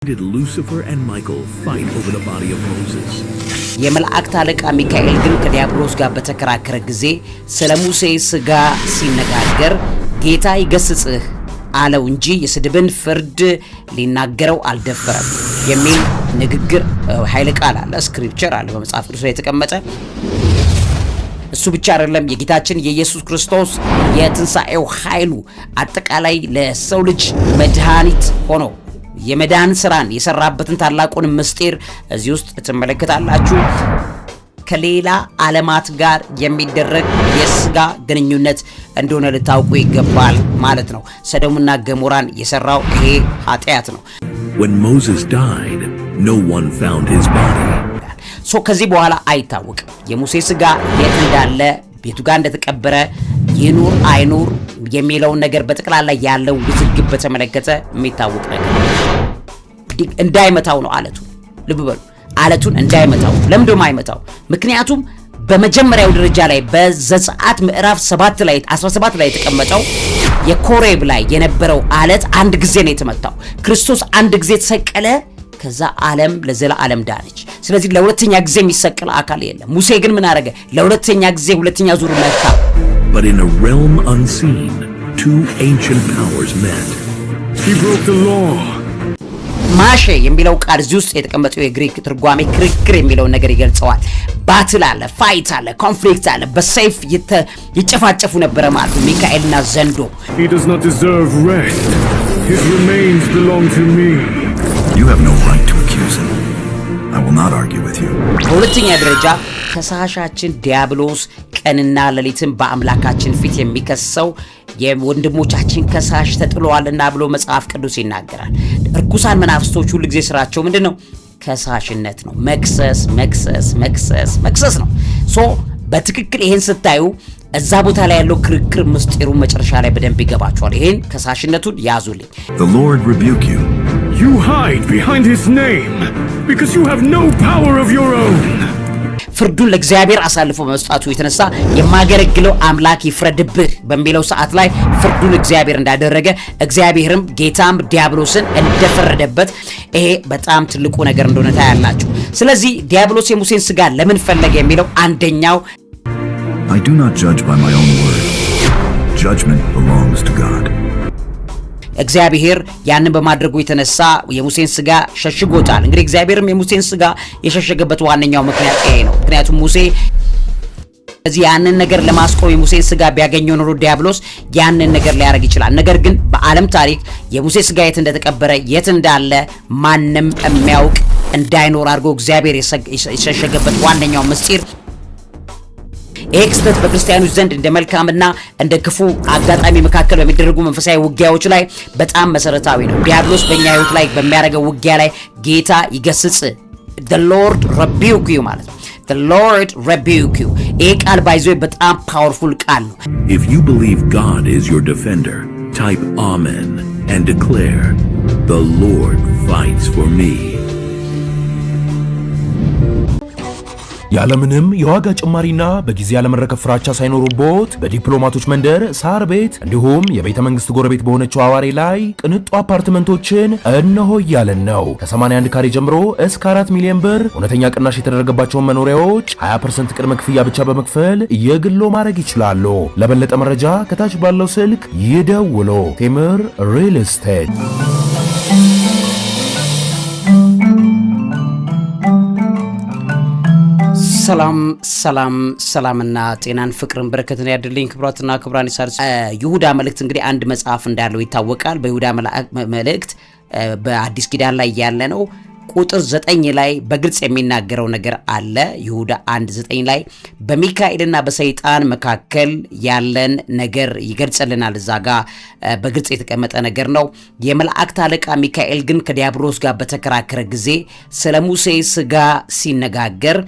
Did Lucifer and Michael fight over the body of Moses? የመላእክት አለቃ ሚካኤል ግን ከዲያብሎስ ጋር በተከራከረ ጊዜ ስለ ሙሴ ስጋ ሲነጋገር ጌታ ይገስጽህ አለው እንጂ የስድብን ፍርድ ሊናገረው አልደፈረም የሚል ንግግር ኃይለ ቃል አለ፣ ስክሪፕቸር አለ በመጽሐፍ ቅዱስ ላይ የተቀመጠ። እሱ ብቻ አይደለም፣ የጌታችን የኢየሱስ ክርስቶስ የትንሣኤው ኃይሉ አጠቃላይ ለሰው ልጅ መድኃኒት ሆኖ የመዳን ስራን የሰራበትን ታላቁን ምስጢር እዚህ ውስጥ ትመለከታላችሁ። ከሌላ ዓለማት ጋር የሚደረግ የስጋ ግንኙነት እንደሆነ ልታውቁ ይገባል ማለት ነው። ሰዶምና ገሞራን የሰራው ይሄ ኃጢአት ነው። When Moses died, no one found his body. ከዚህ በኋላ አይታወቅም የሙሴ ስጋ የት እንዳለ፣ ቤቱ ጋር እንደተቀበረ፣ ይኑር አይኑር የሚለው ነገር በጠቅላላ ያለው ውዝግብ በተመለከተ የሚታወቅ ነገር እንዳይመታው ነው አለቱ። ልብ በሉ፣ አለቱን እንዳይመታው። ለምንድነው የማይመታው? ምክንያቱም በመጀመሪያው ደረጃ ላይ በዘጸአት ምዕራፍ 7 ላይ 17 ላይ የተቀመጠው የኮሬብ ላይ የነበረው አለት አንድ ጊዜ ነው የተመታው። ክርስቶስ አንድ ጊዜ ተሰቀለ፣ ከዛ ዓለም ለዘላለም ዳነች። ስለዚህ ለሁለተኛ ጊዜ የሚሰቀል አካል የለም። ሙሴ ግን ምን አደረገ? ለሁለተኛ ጊዜ ሁለተኛ ዙር መታ። But in a realm unseen, two ancient powers met. He broke the law. ማሼ የሚለው ቃል እዚህ ውስጥ የተቀመጠው የግሪክ ትርጓሜ ክርክር የሚለውን ነገር ይገልጸዋል። ባትል አለ፣ ፋይት አለ፣ ኮንፍሊክት አለ። በሰይፍ ይጨፋጨፉ ነበረ ማለት ነው ሚካኤልና ዘንዶ። He does not deserve rest. His remains belong to me. You have no right to accuse him. I will not argue with you. በሁለተኛ ደረጃ ከሳሻችን ዲያብሎስ ቀንና ሌሊትን በአምላካችን ፊት የሚከሰው የወንድሞቻችን ከሳሽ ተጥሏልና ብሎ መጽሐፍ ቅዱስ ይናገራል። እርኩሳን መናፍስቶች ሁሉ ጊዜ ስራቸው ምንድነው? ከሳሽነት ነው። መክሰስ መክሰስ መክሰስ መክሰስ ነው። በትክክል ይሄን ስታዩ እዛ ቦታ ላይ ያለው ክርክር ምስጢሩ መጨረሻ ላይ በደንብ ይገባቸዋል። ይሄን ከሳሽነቱን ያዙልኝ። The Lord rebuke you. You hide behind his name because you have no power of your own. ፍርዱን ለእግዚአብሔር አሳልፎ በመስጣቱ የተነሳ የማገለግለው አምላክ ይፍረድብህ በሚለው ሰዓት ላይ ፍርዱን እግዚአብሔር እንዳደረገ እግዚአብሔርም ጌታም ዲያብሎስን እንደፈረደበት ይሄ በጣም ትልቁ ነገር እንደሆነ ታያላችሁ። ስለዚህ ዲያብሎስ የሙሴን ስጋ ለምን ፈለገ የሚለው አንደኛው I do not judge by my own word. Judgment belongs to God. እግዚአብሔር ያንን በማድረጉ የተነሳ የሙሴን ስጋ ሸሽጎታል። እንግዲህ እግዚአብሔርም የሙሴን ስጋ የሸሸገበት ዋነኛው ምክንያት ይሄ ነው። ምክንያቱም ሙሴ እዚህ ያንን ነገር ለማስቆም የሙሴን ስጋ ቢያገኘው ኖሮ ዲያብሎስ ያንን ነገር ሊያደርግ ይችላል። ነገር ግን በዓለም ታሪክ የሙሴ ስጋ የት እንደተቀበረ የት እንዳለ ማንም የሚያውቅ እንዳይኖር አድርጎ እግዚአብሔር የሸሸገበት ዋነኛው ምስጢር ኤክስተት በክርስቲያኖች ዘንድ እንደ መልካምና እንደ ክፉ አጋጣሚ መካከል በሚደረጉ መንፈሳዊ ውጊያዎች ላይ በጣም መሰረታዊ ነው። ዲያብሎስ በእኛ ህይወት ላይ በሚያደርገው ውጊያ ላይ ጌታ ይገስጽ። the Lord rebuke you ማለት ነው። the Lord rebuke you ይሄ ቃል ባይዞ በጣም ፓወርፉል ቃል ነው። If you believe God is your defender, type Amen and declare, the Lord fights for me. ያለምንም የዋጋ ጭማሪና በጊዜ ያለመረከብ ፍራቻ ሳይኖሩቦት በዲፕሎማቶች መንደር ሳር ቤት እንዲሁም የቤተ መንግስት ጎረቤት በሆነችው አዋሬ ላይ ቅንጡ አፓርትመንቶችን እነሆ እያለን ነው። ከ81 ካሬ ጀምሮ እስከ 4 ሚሊዮን ብር እውነተኛ ቅናሽ የተደረገባቸውን መኖሪያዎች 20% ቅድመ ክፍያ ብቻ በመክፈል የግሎ ማድረግ ይችላሉ። ለበለጠ መረጃ ከታች ባለው ስልክ ይደውሉ። ቴምር ሪል ስቴት። ሰላምና ጤናን ፍቅርን በረከትን ያድልኝ። ክብራትና ክብራን ይሳርስ ይሁዳ መልእክት እንግዲህ አንድ መጽሐፍ እንዳለው ይታወቃል። በይሁዳ መልእክት በአዲስ ኪዳን ላይ ያለ ነው። ቁጥር 9 ላይ በግልጽ የሚናገረው ነገር አለ። ይሁዳ 1:9 ላይ በሚካኤልና በሰይጣን መካከል ያለን ነገር ይገልጽልናል። እዛ ጋር በግልጽ የተቀመጠ ነገር ነው። የመላእክት አለቃ ሚካኤል ግን ከዲያብሎስ ጋር በተከራከረ ጊዜ ስለ ሙሴ ስጋ ሲነጋገር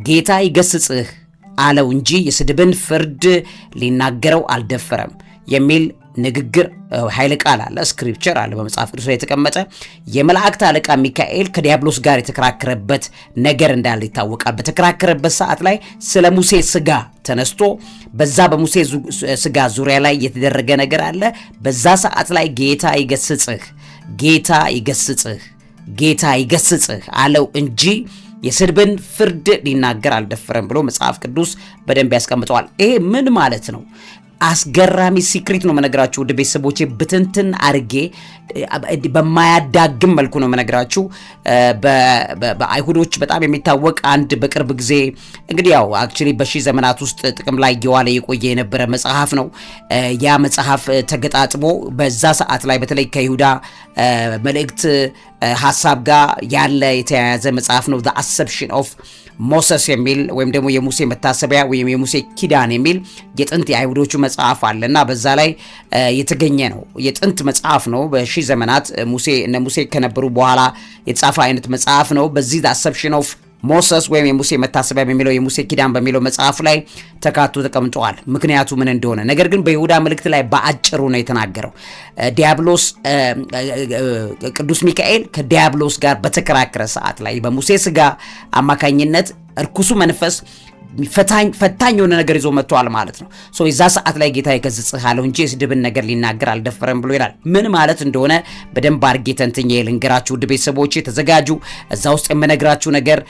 ጌታ ይገስጽህ አለው እንጂ የስድብን ፍርድ ሊናገረው አልደፈረም የሚል ንግግር ኃይለ ቃል አለ፣ ስክሪፕቸር አለ በመጽሐፍ ቅዱስ ላይ የተቀመጠ። የመላእክት አለቃ ሚካኤል ከዲያብሎስ ጋር የተከራከረበት ነገር እንዳለ ይታወቃል። በተከራከረበት ሰዓት ላይ ስለ ሙሴ ስጋ ተነስቶ በዛ በሙሴ ስጋ ዙሪያ ላይ የተደረገ ነገር አለ። በዛ ሰዓት ላይ ጌታ ይገስጽህ ጌታ ይገስጽህ አለው እንጂ የስድብን ፍርድ ሊናገር አልደፈረም ብሎ መጽሐፍ ቅዱስ በደንብ ያስቀምጠዋል። ይሄ ምን ማለት ነው? አስገራሚ ሲክሪት ነው መነግራችሁ ውድ ቤተሰቦቼ፣ ብትንትን አርጌ በማያዳግም መልኩ ነው መነግራችሁ። በአይሁዶች በጣም የሚታወቅ አንድ በቅርብ ጊዜ እንግዲህ ያው አክቹሊ በሺህ ዘመናት ውስጥ ጥቅም ላይ እየዋለ የቆየ የነበረ መጽሐፍ ነው። ያ መጽሐፍ ተገጣጥሞ በዛ ሰዓት ላይ በተለይ ከይሁዳ መልእክት ሐሳብ ጋር ያለ የተያያዘ መጽሐፍ ነው። the assumption of ሞሰስ የሚል ወይም ደግሞ የሙሴ መታሰቢያ ወይም የሙሴ ኪዳን የሚል የጥንት የአይሁዶቹ መጽሐፍ አለና በዛ ላይ የተገኘ ነው። የጥንት መጽሐፍ ነው። በሺህ ዘመናት ሙሴ ከነበሩ በኋላ የተጻፈ አይነት መጽሐፍ ነው። በዚህ the assumption of ሞሰስ ወይም የሙሴ መታሰቢያ በሚለው የሙሴ ኪዳን በሚለው መጽሐፍ ላይ ተካቶ ተቀምጧል። ምክንያቱ ምን እንደሆነ ነገር ግን በይሁዳ መልእክት ላይ በአጭሩ ነው የተናገረው። ዲያብሎስ ቅዱስ ሚካኤል ከዲያብሎስ ጋር በተከራከረ ሰዓት ላይ በሙሴ ስጋ አማካኝነት እርኩሱ መንፈስ ፈታኝ የሆነ ነገር ይዞ መጥቷል ማለት ነው። የዛ ሰዓት ላይ ጌታ ይገስጽህ አለው እንጂ የስድብን ነገር ሊናገር አልደፈረም ብሎ ይላል። ምን ማለት እንደሆነ በደንብ አድርጌ ተንትኜ ልንገራችሁ ውድ ቤተሰቦቼ፣ ተዘጋጁ። እዛ ውስጥ የምነግራችሁ ነገር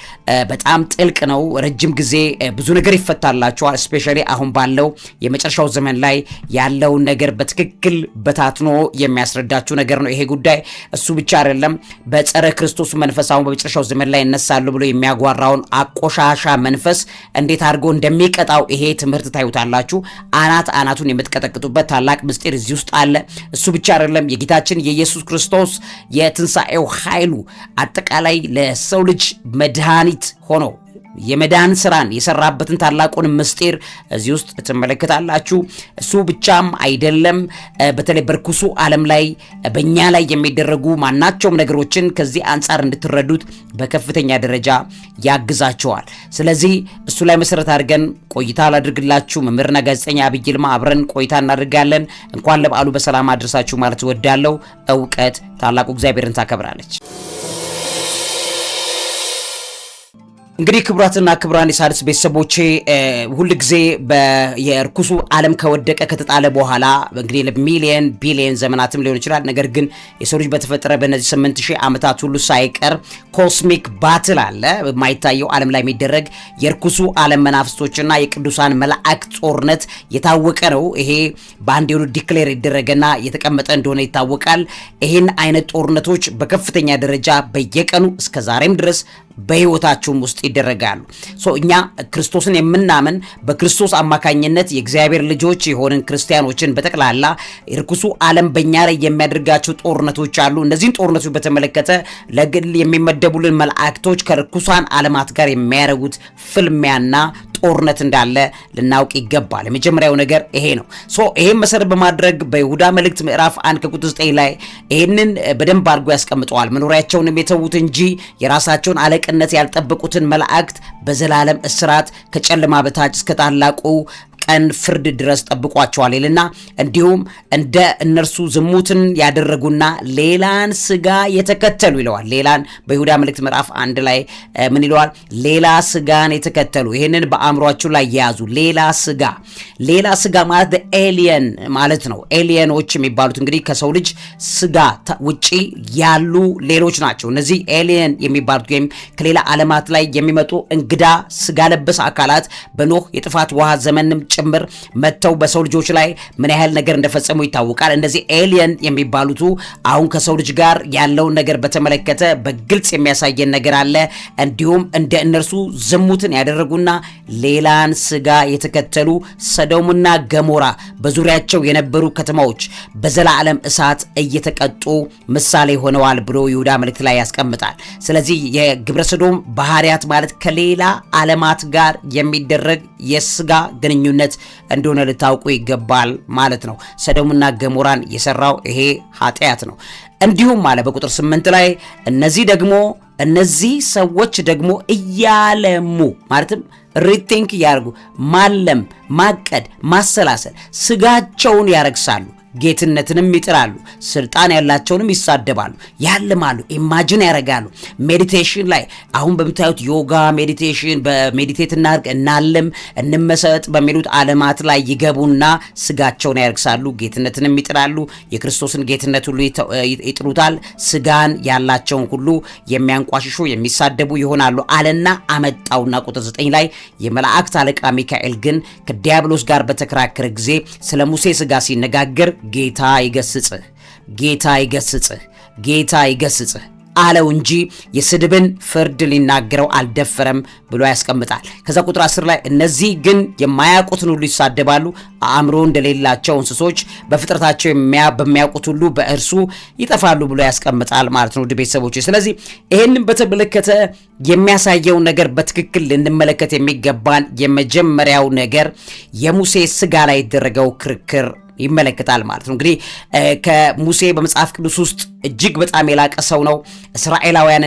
በጣም ጥልቅ ነው። ረጅም ጊዜ ብዙ ነገር ይፈታላችኋል። ስፔሻሊ አሁን ባለው የመጨረሻው ዘመን ላይ ያለውን ነገር በትክክል በታትኖ የሚያስረዳችሁ ነገር ነው ይሄ ጉዳይ። እሱ ብቻ አይደለም፣ በጸረ ክርስቶስ መንፈስ አሁን በመጨረሻው ዘመን ላይ እነሳሉ ብሎ የሚያጓራውን አቆሻሻ መንፈስ እንዴት አድርጎ እንደሚቀጣው ይሄ ትምህርት ታዩታላችሁ። አናቱን የምትቀጠቅጡበት ታላቅ ምስጢር እዚህ ውስጥ አለ። እሱ ብቻ አይደለም፣ የጌታችን የኢየሱስ ክርስቶስ የትንሣኤው ኃይሉ አጠቃላይ ለሰው ልጅ መድኃኒት ሆኖ የመዳን ስራን የሰራበትን ታላቁን ምስጢር እዚህ ውስጥ ትመለከታላችሁ። እሱ ብቻም አይደለም፣ በተለይ በርኩሱ ዓለም ላይ በእኛ ላይ የሚደረጉ ማናቸውም ነገሮችን ከዚህ አንጻር እንድትረዱት በከፍተኛ ደረጃ ያግዛቸዋል። ስለዚህ እሱ ላይ መሰረት አድርገን ቆይታ ላድርግላችሁ። መምህርና ጋዜጠኛ አብይ ይልማ አብረን ቆይታ እናደርጋለን። እንኳን ለበዓሉ በሰላም አድርሳችሁ ማለት እወዳለሁ። እውቀት ታላቁ እግዚአብሔርን ታከብራለች። እንግዲህ ክቡራትና ክቡራን የሣድስ ቤተሰቦቼ ሁሉ ጊዜ የርኩሱ ዓለም ከወደቀ ከተጣለ በኋላ እንግዲህ ለሚሊየን ቢሊየን ዘመናትም ሊሆን ይችላል። ነገር ግን የሰው ልጅ በተፈጠረ በእነዚህ 8000 ዓመታት ሁሉ ሳይቀር ኮስሚክ ባትል አለ። በማይታየው ዓለም ላይ የሚደረግ የርኩሱ ዓለም መናፍስቶችና የቅዱሳን መላእክት ጦርነት የታወቀ ነው። ይሄ በአንድ የሆኑ ዲክሌር ይደረገና የተቀመጠ እንደሆነ ይታወቃል። ይሄን አይነት ጦርነቶች በከፍተኛ ደረጃ በየቀኑ እስከ ዛሬም ድረስ በህይወታችሁም ውስጥ ይደረጋሉ። እኛ ክርስቶስን የምናምን በክርስቶስ አማካኝነት የእግዚአብሔር ልጆች የሆንን ክርስቲያኖችን በጠቅላላ የርኩሱ ዓለም በእኛ ላይ የሚያደርጋቸው ጦርነቶች አሉ። እነዚህን ጦርነቶች በተመለከተ ለግል የሚመደቡልን መላእክቶች ከርኩሳን ዓለማት ጋር የሚያደርጉት ፍልሚያና ጦርነት እንዳለ ልናውቅ ይገባል። የመጀመሪያው ነገር ይሄ ነው። ይሄን መሰረት በማድረግ በይሁዳ መልእክት ምዕራፍ 1 ከቁጥር 9 ላይ ይሄንን በደንብ አድርጎ ያስቀምጠዋል። መኖሪያቸውን የተዉት እንጂ የራሳቸውን አለቅነት ያልጠበቁትን መላእክት በዘላለም እስራት ከጨለማ በታች እስከ ታላቁ ቀን ፍርድ ድረስ ጠብቋቸዋል ይልና እንዲሁም እንደ እነርሱ ዝሙትን ያደረጉና ሌላን ስጋ የተከተሉ ይለዋል። ሌላን በይሁዳ መልእክት ምዕራፍ 1 ላይ ምን ይለዋል? ሌላ ስጋን የተከተሉ። ይሄንን በአእምሯችሁ ላይ ያዙ። ሌላ ስጋ ማለት ኤሊየን ማለት ነው። ኤሊየኖች የሚባሉት እንግዲህ ከሰው ልጅ ስጋ ውጪ ያሉ ሌሎች ናቸው። እነዚህ ኤሊየን የሚባሉት ወይም ከሌላ ዓለማት ላይ የሚመጡ እንግዳ ስጋ ለበስ አካላት በኖህ የጥፋት ውሃ ዘመንም ጭምር መተው በሰው ልጆች ላይ ምን ያህል ነገር እንደፈጸሙ ይታወቃል። እንደዚህ ኤሊየን የሚባሉት አሁን ከሰው ልጅ ጋር ያለውን ነገር በተመለከተ በግልጽ የሚያሳየን ነገር አለ። እንዲሁም እንደ እነርሱ ዝሙትን ያደረጉና ሌላን ስጋ የተከተሉ ሰዶምና ገሞራ በዙሪያቸው የነበሩ ከተማዎች በዘላለም እሳት እየተቀጡ ምሳሌ ሆነዋል ብሎ ይሁዳ መልእክት ላይ ያስቀምጣል። ስለዚህ የግብረ ሰዶም ባህሪያት ማለት ከሌላ ዓለማት ጋር የሚደረግ የስጋ ግንኙነት እንደሆነ ልታውቁ ይገባል ማለት ነው። ሰዶምና ገሞራን የሰራው ይሄ ኃጢአት ነው። እንዲሁም አለ በቁጥር 8 ላይ እነዚህ ሰዎች ደግሞ እያለሙ ማለትም ሪቲንክ ያርጉ፣ ማለም፣ ማቀድ፣ ማሰላሰል ስጋቸውን ያረክሳሉ። ጌትነትንም ይጥላሉ፣ ስልጣን ያላቸውንም ይሳደባሉ፣ ያልማሉ፣ ኢማጂን ያደርጋሉ። ሜዲቴሽን ላይ አሁን በምታዩት ዮጋ ሜዲቴሽን በሜዲቴት እናልም እንመሰጥ በሚሉት ዓለማት ላይ ይገቡና ስጋቸውን ያርክሳሉ፣ ጌትነትንም ይጥላሉ። የክርስቶስን ጌትነት ሁሉ ይጥሉታል። ስጋን ያላቸውን ሁሉ የሚያንቋሽሹ የሚሳደቡ ይሆናሉ አለና አመጣውና ቁጥር 9 ላይ የመላእክት አለቃ ሚካኤል ግን ከዲያብሎስ ጋር በተከራከረ ጊዜ ስለ ሙሴ ስጋ ሲነጋገር ጌታ ይገስጽህ፣ ጌታ ይገስጽህ፣ ጌታ ይገስጽህ አለው እንጂ የስድብን ፍርድ ሊናገረው አልደፈረም ብሎ ያስቀምጣል። ከዛ ቁጥር 10 ላይ እነዚህ ግን የማያውቁትን ሁሉ ይሳደባሉ፣ አእምሮ እንደሌላቸው እንስሶች በፍጥረታቸው በሚያውቁት ሁሉ በእርሱ ይጠፋሉ ብሎ ያስቀምጣል ማለት ነው። ውድ ቤተሰቦች፣ ስለዚህ ይህንን በተመለከተ የሚያሳየው ነገር በትክክል ልንመለከት የሚገባን የመጀመሪያው ነገር የሙሴ ስጋ ላይ የተደረገው ክርክር ይመለከታል ማለት ነው። እንግዲህ ከሙሴ በመጽሐፍ ቅዱስ ውስጥ እጅግ በጣም የላቀ ሰው ነው። እስራኤላውያን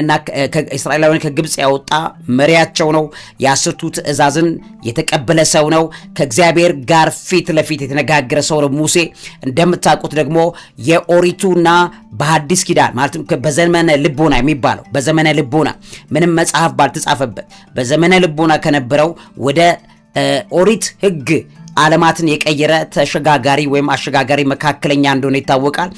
ከግብጽ ያወጣ መሪያቸው ነው። የአስርቱ ትእዛዝን የተቀበለ ሰው ነው። ከእግዚአብሔር ጋር ፊት ለፊት የተነጋገረ ሰው ነው ሙሴ። እንደምታውቁት ደግሞ የኦሪቱና በሐዲስ ኪዳን ማለትም በዘመነ ልቦና የሚባለው በዘመነ ልቦና ምንም መጽሐፍ ባልተጻፈበት በዘመነ ልቦና ከነበረው ወደ ኦሪት ሕግ ዓለማትን የቀየረ ተሸጋጋሪ ወይም አሸጋጋሪ መካከለኛ እንደሆነ ይታወቃል።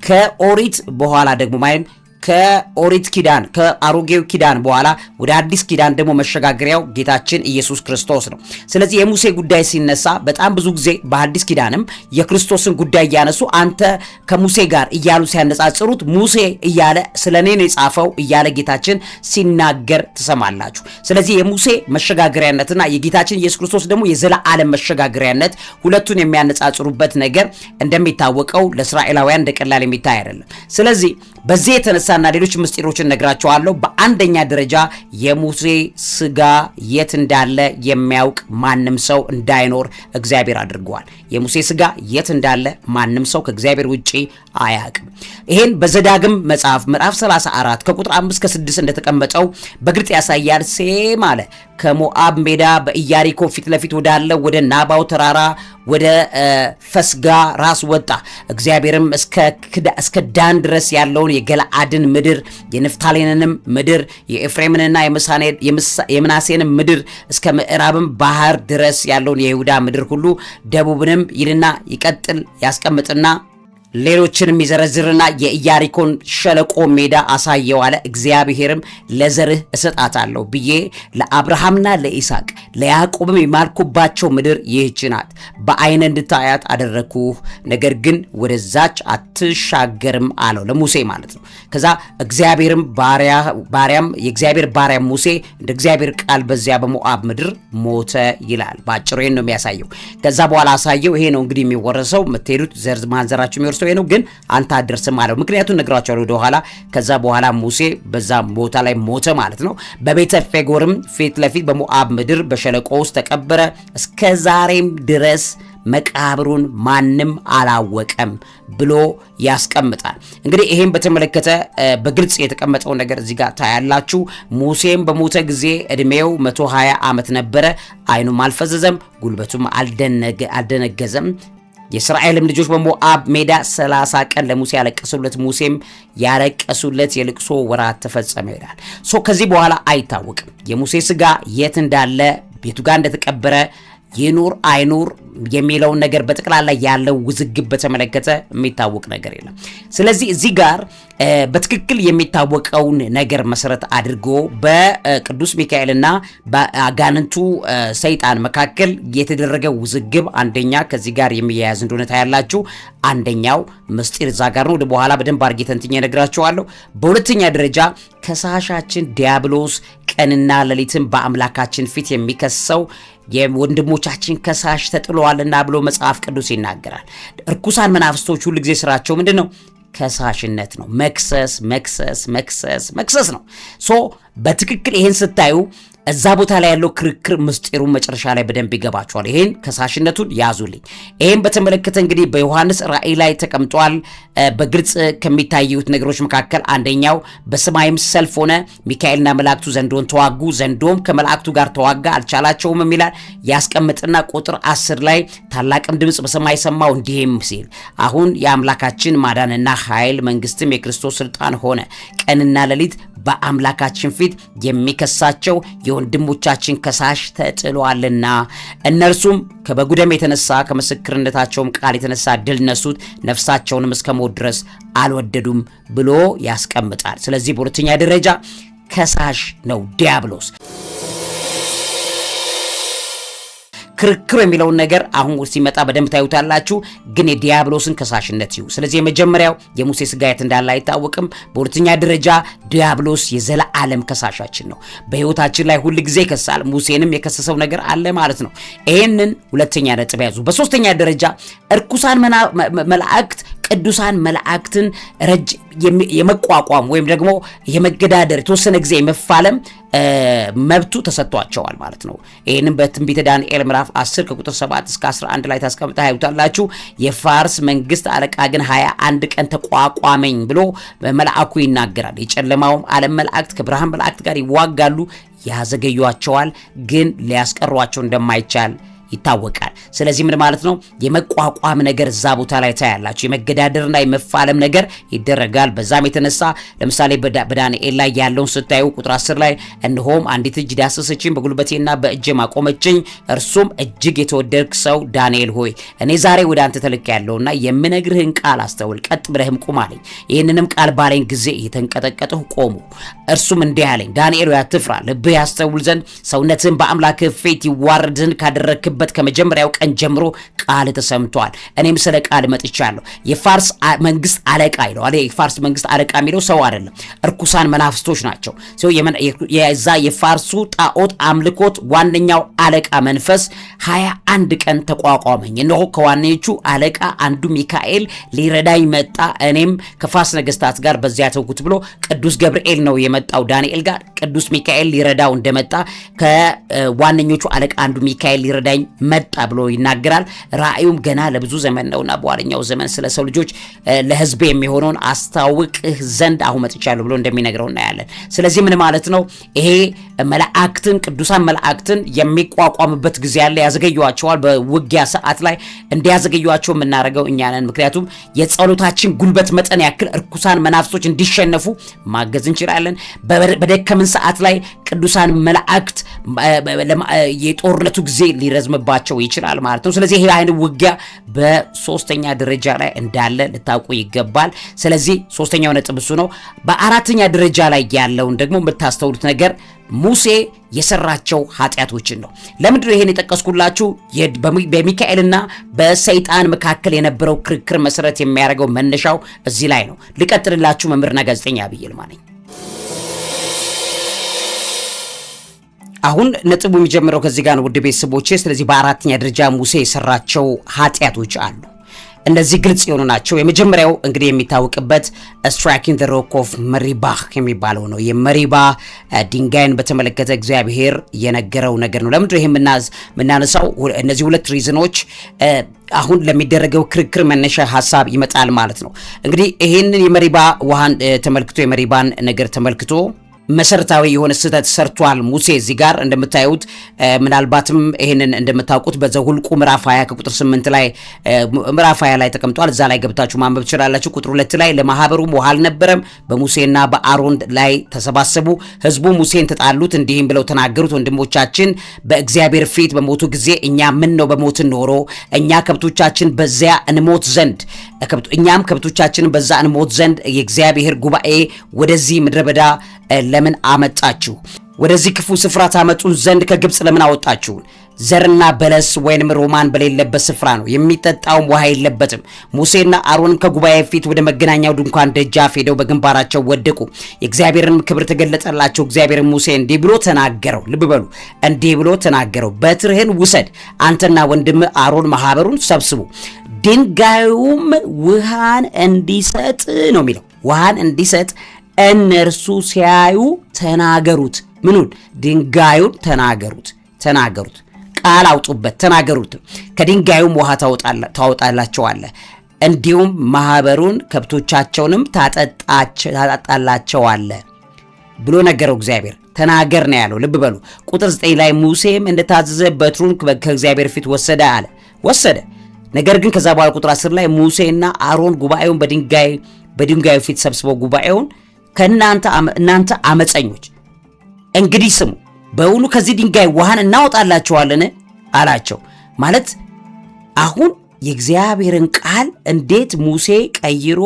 ከኦሪት በኋላ ደግሞ ማለት ከኦሪት ኪዳን ከአሮጌው ኪዳን በኋላ ወደ አዲስ ኪዳን ደግሞ መሸጋገሪያው ጌታችን ኢየሱስ ክርስቶስ ነው። ስለዚህ የሙሴ ጉዳይ ሲነሳ በጣም ብዙ ጊዜ በአዲስ ኪዳንም የክርስቶስን ጉዳይ እያነሱ አንተ ከሙሴ ጋር እያሉ ሲያነጻጽሩት ሙሴ እያለ ስለኔ ነው የጻፈው እያለ ጌታችን ሲናገር ትሰማላችሁ። ስለዚህ የሙሴ መሸጋገሪያነትና የጌታችን ኢየሱስ ክርስቶስ ደግሞ የዘላለም መሸጋገሪያነት ሁለቱን የሚያነጻጽሩበት ነገር እንደሚታወቀው ለእስራኤላውያን እንደቀላል የሚታይ አይደለም። ስለዚህ በዚህ የተነሳና ሌሎች ምስጢሮችን ነግራቸዋለሁ። በአንደኛ ደረጃ የሙሴ ስጋ የት እንዳለ የሚያውቅ ማንም ሰው እንዳይኖር እግዚአብሔር አድርገዋል። የሙሴ ስጋ የት እንዳለ ማንም ሰው ከእግዚአብሔር ውጪ አያውቅም። ይሄን በዘዳግም መጽሐፍ ምዕራፍ 34 ከቁጥር 5 እስከ 6 እንደተቀመጠው በግልጽ ያሳያል። ሴም አለ ከሞአብ ሜዳ በኢያሪኮ ፊት ለፊት ወዳለው ወደ ናባው ተራራ ወደ ፈስጋ ራስ ወጣ። እግዚአብሔርም እስከ ዳን ድረስ ያለውን የገለአድን ምድር የንፍታሌምንም ምድር የኤፍሬምንና የምናሴንም ምድር እስከ ምዕራብም ባህር ድረስ ያለውን የይሁዳ ምድር ሁሉ ደቡብንም ይልና ይቀጥል ያስቀምጥና ሌሎችንም ይዘረዝርና የኢያሪኮን ሸለቆ ሜዳ አሳየው አለ። እግዚአብሔርም ለዘርህ እሰጣታለሁ ብዬ ለአብርሃምና ለይስሐቅ ለያዕቆብም የማልኩባቸው ምድር ይህች ናት፣ በዓይነ እንድታያት አደረግኩህ፣ ነገር ግን ወደዛች አትሻገርም አለው ለሙሴ ማለት ነው። ከዛ እግዚአብሔርም ባሪያም የእግዚአብሔር ባሪያ ሙሴ እንደ እግዚአብሔር ቃል በዚያ በሞአብ ምድር ሞተ ይላል። ባጭሩ ይሄን ነው የሚያሳየው። ከዛ በኋላ አሳየው። ይሄ ነው እንግዲህ የሚወረሰው የምትሄዱት ዘር ማንዘራችሁ የሚወርሰው ነው፣ ግን አንተ አትደርስም አለው። ምክንያቱም ነግራቸዋለሁ ወደ ኋላ። ከዛ በኋላ ሙሴ በዛ ቦታ ላይ ሞተ ማለት ነው። በቤተ ፌጎርም ፊት ለፊት በሞአብ ምድር በሸለቆ ውስጥ ተቀበረ። እስከ ዛሬም ድረስ መቃብሩን ማንም አላወቀም ብሎ ያስቀምጣል። እንግዲህ ይሄን በተመለከተ በግልጽ የተቀመጠው ነገር እዚህ ጋር ታያላችሁ። ሙሴም በሞተ ጊዜ እድሜው 120 ዓመት ነበረ። አይኑም አልፈዘዘም፣ ጉልበቱም አልደነገዘም። የእስራኤልም ልጆች በሞአብ ሜዳ 30 ቀን ለሙሴ ያለቀሱለት፣ ሙሴም ያለቀሱለት የልቅሶ ወራት ተፈጸመ ይላል። ከዚህ በኋላ አይታወቅም የሙሴ ስጋ የት እንዳለ ቤቱ ጋር እንደተቀበረ ይኑር አይኑር የሚለውን ነገር በጠቅላላ ያለው ውዝግብ በተመለከተ የሚታወቅ ነገር የለም። ስለዚህ እዚህ ጋር በትክክል የሚታወቀውን ነገር መሰረት አድርጎ በቅዱስ ሚካኤልና በአጋንንቱ ሰይጣን መካከል የተደረገ ውዝግብ አንደኛ ከዚህ ጋር የሚያያዝ እንደሆነ ታያላችሁ። አንደኛው ምስጢር እዛ ጋር ነው። ወደ በኋላ በደንብ አድርጌ ተንትኜ እነግራችኋለሁ። በሁለተኛ ደረጃ ከሳሻችን ዲያብሎስ ቀንና ሌሊትን በአምላካችን ፊት የሚከሰው የወንድሞቻችን ከሳሽ ተጥሏልና ብሎ መጽሐፍ ቅዱስ ይናገራል። እርኩሳን መናፍስቶች ሁሉ ጊዜ ስራቸው ምንድነው? ከሳሽነት ነው። መክሰስ ነው። በትክክል ይሄን ስታዩ እዛ ቦታ ላይ ያለው ክርክር ምስጢሩን መጨረሻ ላይ በደንብ ይገባቸዋል። ይሄን ከሳሽነቱን ያዙልኝ። ይሄን በተመለከተ እንግዲህ በዮሐንስ ራእይ ላይ ተቀምጧል። በግልጽ ከሚታዩት ነገሮች መካከል አንደኛው በሰማይም ሰልፍ ሆነ፣ ሚካኤልና መላእክቱ ዘንዶን ተዋጉ፣ ዘንዶም ከመላእክቱ ጋር ተዋጋ፣ አልቻላቸውም የሚላል ያስቀምጥና ቁጥር 10 ላይ ታላቅም ድምጽ በሰማይ ሰማው እንዲህም ሲል አሁን የአምላካችን ማዳንና ኃይል መንግስትም የክርስቶስ ስልጣን ሆነ፣ ቀንና ሌሊት በአምላካችን ፊት የሚከሳቸው የወንድሞቻችን ከሳሽ ተጥሏልና እነርሱም ከበጉ ደም የተነሳ ከምስክርነታቸውም ቃል የተነሳ ድል ነሱት፣ ነፍሳቸውንም እስከ ሞት ድረስ አልወደዱም ብሎ ያስቀምጣል። ስለዚህ በሁለተኛ ደረጃ ከሳሽ ነው ዲያብሎስ። ክርክር የሚለውን ነገር አሁን ሲመጣ በደንብ ታዩታላችሁ። ግን የዲያብሎስን ከሳሽነት ይሁ። ስለዚህ የመጀመሪያው የሙሴ ስጋ የት እንዳለ አይታወቅም። በሁለተኛ ደረጃ ዲያብሎስ የዘላለም ከሳሻችን ነው። በህይወታችን ላይ ሁል ጊዜ ይከሳል። ሙሴንም የከሰሰው ነገር አለ ማለት ነው። ይሄንን ሁለተኛ ነጥብ ያዙ። በሶስተኛ ደረጃ እርኩሳን መላእክት ቅዱሳን መላእክትን የመቋቋም ወይም ደግሞ የመገዳደር የተወሰነ ጊዜ የመፋለም መብቱ ተሰጥቷቸዋል ማለት ነው። ይሄንን በትንቢተ ዳንኤል ምዕራፍ 10 ከቁጥር 7 እስከ 11 ላይ ታዩታላችሁ። የፋርስ መንግስት አለቃ ግን 21 ቀን ተቋቋመኝ ብሎ መልአኩ ይናገራል። የጨለማውም ዓለም መላእክት ከብርሃን መላእክት ጋር ይዋጋሉ፣ ያዘገዩአቸዋል፣ ግን ሊያስቀሯቸው እንደማይቻል ይታወቃል። ስለዚህ ምን ማለት ነው? የመቋቋም ነገር እዛ ቦታ ላይ ታያላችሁ። የመገዳደርና የመፋለም ነገር ይደረጋል። በዛም የተነሳ ለምሳሌ በዳንኤል ላይ ያለውን ስታዩ ቁጥር 10 ላይ እነሆም አንዲት እጅ ዳሰሰችኝ፣ በጉልበቴና በእጄም አቆመችኝ። እርሱም እጅግ የተወደድክ ሰው ዳንኤል ሆይ እኔ ዛሬ ወደ አንተ ተልኬያለሁና የምነግርህን ቃል አስተውል፣ ቀጥ ብለህም ቁም አለኝ። ይህንንም ቃል ባለኝ ጊዜ እየተንቀጠቀጥሁ ቆሙ። እርሱም እንዲህ አለኝ፣ ዳንኤል ሆይ አትፍራ፣ ልብህ ያስተውል ዘንድ ሰውነትህን በአምላክህ ፊት ይዋረድ ዘንድ ካደረግክ ከመጀመሪያው ቀን ጀምሮ ቃል ተሰምቷል። እኔም ስለ ቃል መጥቻለሁ። የፋርስ መንግስት አለቃ ይለዋል። የፋርስ መንግስት አለቃ የሚለው ሰው አይደለም፣ እርኩሳን መናፍስቶች ናቸው። የዛ የፋርሱ ጣዖት አምልኮት ዋነኛው አለቃ መንፈስ 21 ቀን ተቋቋመኝ። እነሆ ከዋነኞቹ አለቃ አንዱ ሚካኤል ሊረዳኝ መጣ፣ እኔም ከፋርስ ነገስታት ጋር በዚያ ተውኩት ብሎ ቅዱስ ገብርኤል ነው የመጣው ዳንኤል ጋር። ቅዱስ ሚካኤል ሊረዳው እንደመጣ ከዋነኞቹ አለቃ አንዱ ሚካኤል ሊረዳኝ መጣ ብሎ ይናገራል። ራእዩም ገና ለብዙ ዘመን ነውና በኋለኛው ዘመን ስለ ሰው ልጆች ለህዝብ የሚሆነውን አስታውቅህ ዘንድ አሁን መጥቻለሁ ብሎ እንደሚነግረው እናያለን። ስለዚህ ምን ማለት ነው? ይሄ መላእክትን ቅዱሳን መላእክትን የሚቋቋምበት ጊዜ ያለ ያዘገዩዋቸዋል። በውጊያ ሰዓት ላይ እንዲያዘገዩዋቸው የምናደርገው እኛ ነን። ምክንያቱም የጸሎታችን ጉልበት መጠን ያክል እርኩሳን መናፍስቶች እንዲሸነፉ ማገዝ እንችላለን። በደከምን ሰዓት ላይ ቅዱሳን መላእክት የጦርነቱ ጊዜ ሊረዝምባቸው ይችላል ማለት ነው። ስለዚህ ይሄ አይነት ውጊያ በሶስተኛ ደረጃ ላይ እንዳለ ልታውቁ ይገባል። ስለዚህ ሶስተኛው ነጥብ እሱ ነው። በአራተኛ ደረጃ ላይ ያለውን ደግሞ የምታስተውሉት ነገር ሙሴ የሰራቸው ኃጢያቶችን ነው። ለምንድነው ይሄን የጠቀስኩላችሁ? በሚካኤልና በሰይጣን መካከል የነበረው ክርክር መሰረት የሚያደርገው መነሻው እዚህ ላይ ነው። ልቀጥልላችሁ። መምህርና ጋዜጠኛ አብይ ይልማ ነኝ። አሁን ነጥቡ የሚጀምረው ከዚህ ጋር ነው ውድ ቤተሰቦቼ። ስለዚህ በአራተኛ ደረጃ ሙሴ የሰራቸው ኃጢያቶች አሉ። እነዚህ ግልጽ የሆኑ ናቸው። የመጀመሪያው እንግዲህ የሚታወቅበት ስትራይኪንግ ዘ ሮክ ኦፍ መሪባ የሚባለው ነው። የመሪባ ድንጋይን በተመለከተ እግዚአብሔር የነገረው ነገር ነው። ለምንድነው ይሄ የምናነሳው? እነዚህ ሁለት ሪዝኖች አሁን ለሚደረገው ክርክር መነሻ ሐሳብ ይመጣል ማለት ነው። እንግዲህ ይሄንን የመሪባ ውሃን ተመልክቶ የመሪባን ነገር ተመልክቶ መሰረታዊ የሆነ ስህተት ሰርቷል ሙሴ። እዚህ ጋር እንደምታዩት ምናልባትም ይሄንን እንደምታውቁት በዘኍልቍ ምዕራፍ 20 ከቁጥር 8 ላይ ምዕራፍ 20 ላይ ተቀምጧል። እዛ ላይ ገብታችሁ ማንበብ ትችላላችሁ። ቁጥር 2 ላይ ለማህበሩም ውሃ አልነበረም፣ በሙሴና በአሮን ላይ ተሰባሰቡ። ህዝቡ ሙሴን ተጣሉት፣ እንዲህም ብለው ተናገሩት፣ ወንድሞቻችን በእግዚአብሔር ፊት በሞቱ ጊዜ እኛ ምን ነው በሞትን ኖሮ እኛ ከብቶቻችን በዚያ እንሞት ዘንድ እኛም ከብቶቻችንን በዛ እንሞት ዘንድ የእግዚአብሔር ጉባኤ ወደዚህ ምድረ በዳ ለምን አመጣችሁ? ወደዚህ ክፉ ስፍራ ታመጡን ዘንድ ከግብጽ ለምን አወጣችሁን? ዘርና በለስ ወይንም ሮማን በሌለበት ስፍራ ነው፣ የሚጠጣውም ውሃ የለበትም። ሙሴና አሮን ከጉባኤ ፊት ወደ መገናኛው ድንኳን ደጃፍ ሄደው በግንባራቸው ወደቁ። የእግዚአብሔርን ክብር ተገለጠላቸው። እግዚአብሔር ሙሴ እንዲህ ብሎ ተናገረው። ልብ በሉ፣ እንዲህ ብሎ ተናገረው፣ በትርህን ውሰድ፣ አንተና ወንድም አሮን ማህበሩን ሰብስቡ፣ ድንጋዩም ውሃን እንዲሰጥ ነው የሚለው። ውሃን እንዲሰጥ እነርሱ ሲያዩ ተናገሩት። ምኑን? ድንጋዩን ተናገሩት፣ ቃል አውጡበት፣ ተናገሩት። ከድንጋዩም ውሃ ታወጣላቸዋለህ፣ እንዲሁም ማህበሩን ከብቶቻቸውንም ታጠጣላቸዋለህ ብሎ ነገረው እግዚአብሔር። ተናገር ነው ያለው። ልብ በሉ ቁጥር 9 ላይ ሙሴም እንደታዘዘ በትሩን ከእግዚአብሔር ፊት ወሰደ። ነገር ግን ከዛ በኋላ ቁጥር 10 ላይ ሙሴና አሮን ጉባኤውን በድንጋዩ ፊት ሰብስበው ጉባኤውን እናንተ አመፀኞች እንግዲህ ስሙ፣ በእውኑ ከዚህ ድንጋይ ውሃን እናወጣላችኋለን አላቸው። ማለት አሁን የእግዚአብሔርን ቃል እንዴት ሙሴ ቀይሮ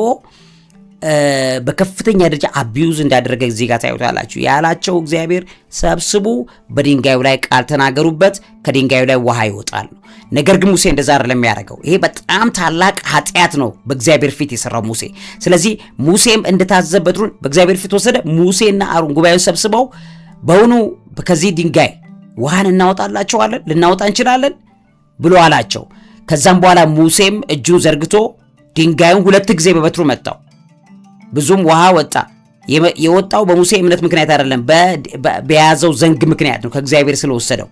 በከፍተኛ ደረጃ አቢዩዝ እንዳደረገ እዚህ ጋር ታዩታላችሁ። ያላቸው እግዚአብሔር ሰብስቡ፣ በድንጋዩ ላይ ቃል ተናገሩበት፣ ከድንጋዩ ላይ ውሃ ይወጣል ነው። ነገር ግን ሙሴ እንደዛ አይደለም የሚያደርገው። ይሄ በጣም ታላቅ ኃጢአት ነው በእግዚአብሔር ፊት የሰራው ሙሴ። ስለዚህ ሙሴም እንደታዘዘ በትሩን በእግዚአብሔር ፊት ወሰደ። ሙሴና አሮን ጉባኤውን ሰብስበው በእውኑ ከዚህ ድንጋይ ውሃን እናወጣላቸዋለን ልናወጣ እንችላለን ብሎ አላቸው። ከዛም በኋላ ሙሴም እጁን ዘርግቶ ድንጋዩን 2 ጊዜ በበትሩ መታው፣ ብዙም ውሃ ወጣ። የወጣው በሙሴ እምነት ምክንያት አይደለም፣ በያዘው ዘንግ ምክንያት ነው፣ ከእግዚአብሔር ስለወሰደው።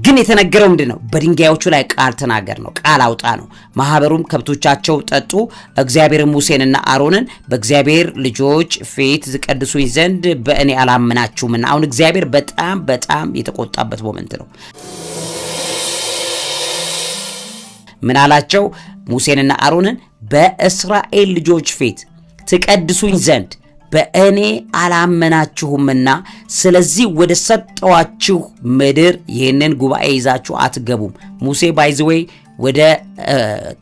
ግን የተነገረው ምንድነው? በድንጋዮቹ ላይ ቃል ተናገር ነው፣ ቃል አውጣ ነው። ማህበሩም ከብቶቻቸው ጠጡ። እግዚአብሔር ሙሴንና አሮንን በእግዚአብሔር ልጆች ፊት ትቀድሱኝ ዘንድ በእኔ አላመናችሁምና። አሁን እግዚአብሔር በጣም የተቆጣበት ሞመንት ነው። ምን አላቸው? ሙሴንና አሮንን በእስራኤል ልጆች ፊት ትቀድሱኝ ዘንድ በእኔ አላመናችሁምና ስለዚህ ወደ ሰጠዋችሁ ምድር ይህንን ጉባኤ ይዛችሁ አትገቡም። ሙሴ ባይዝዌይ ወደ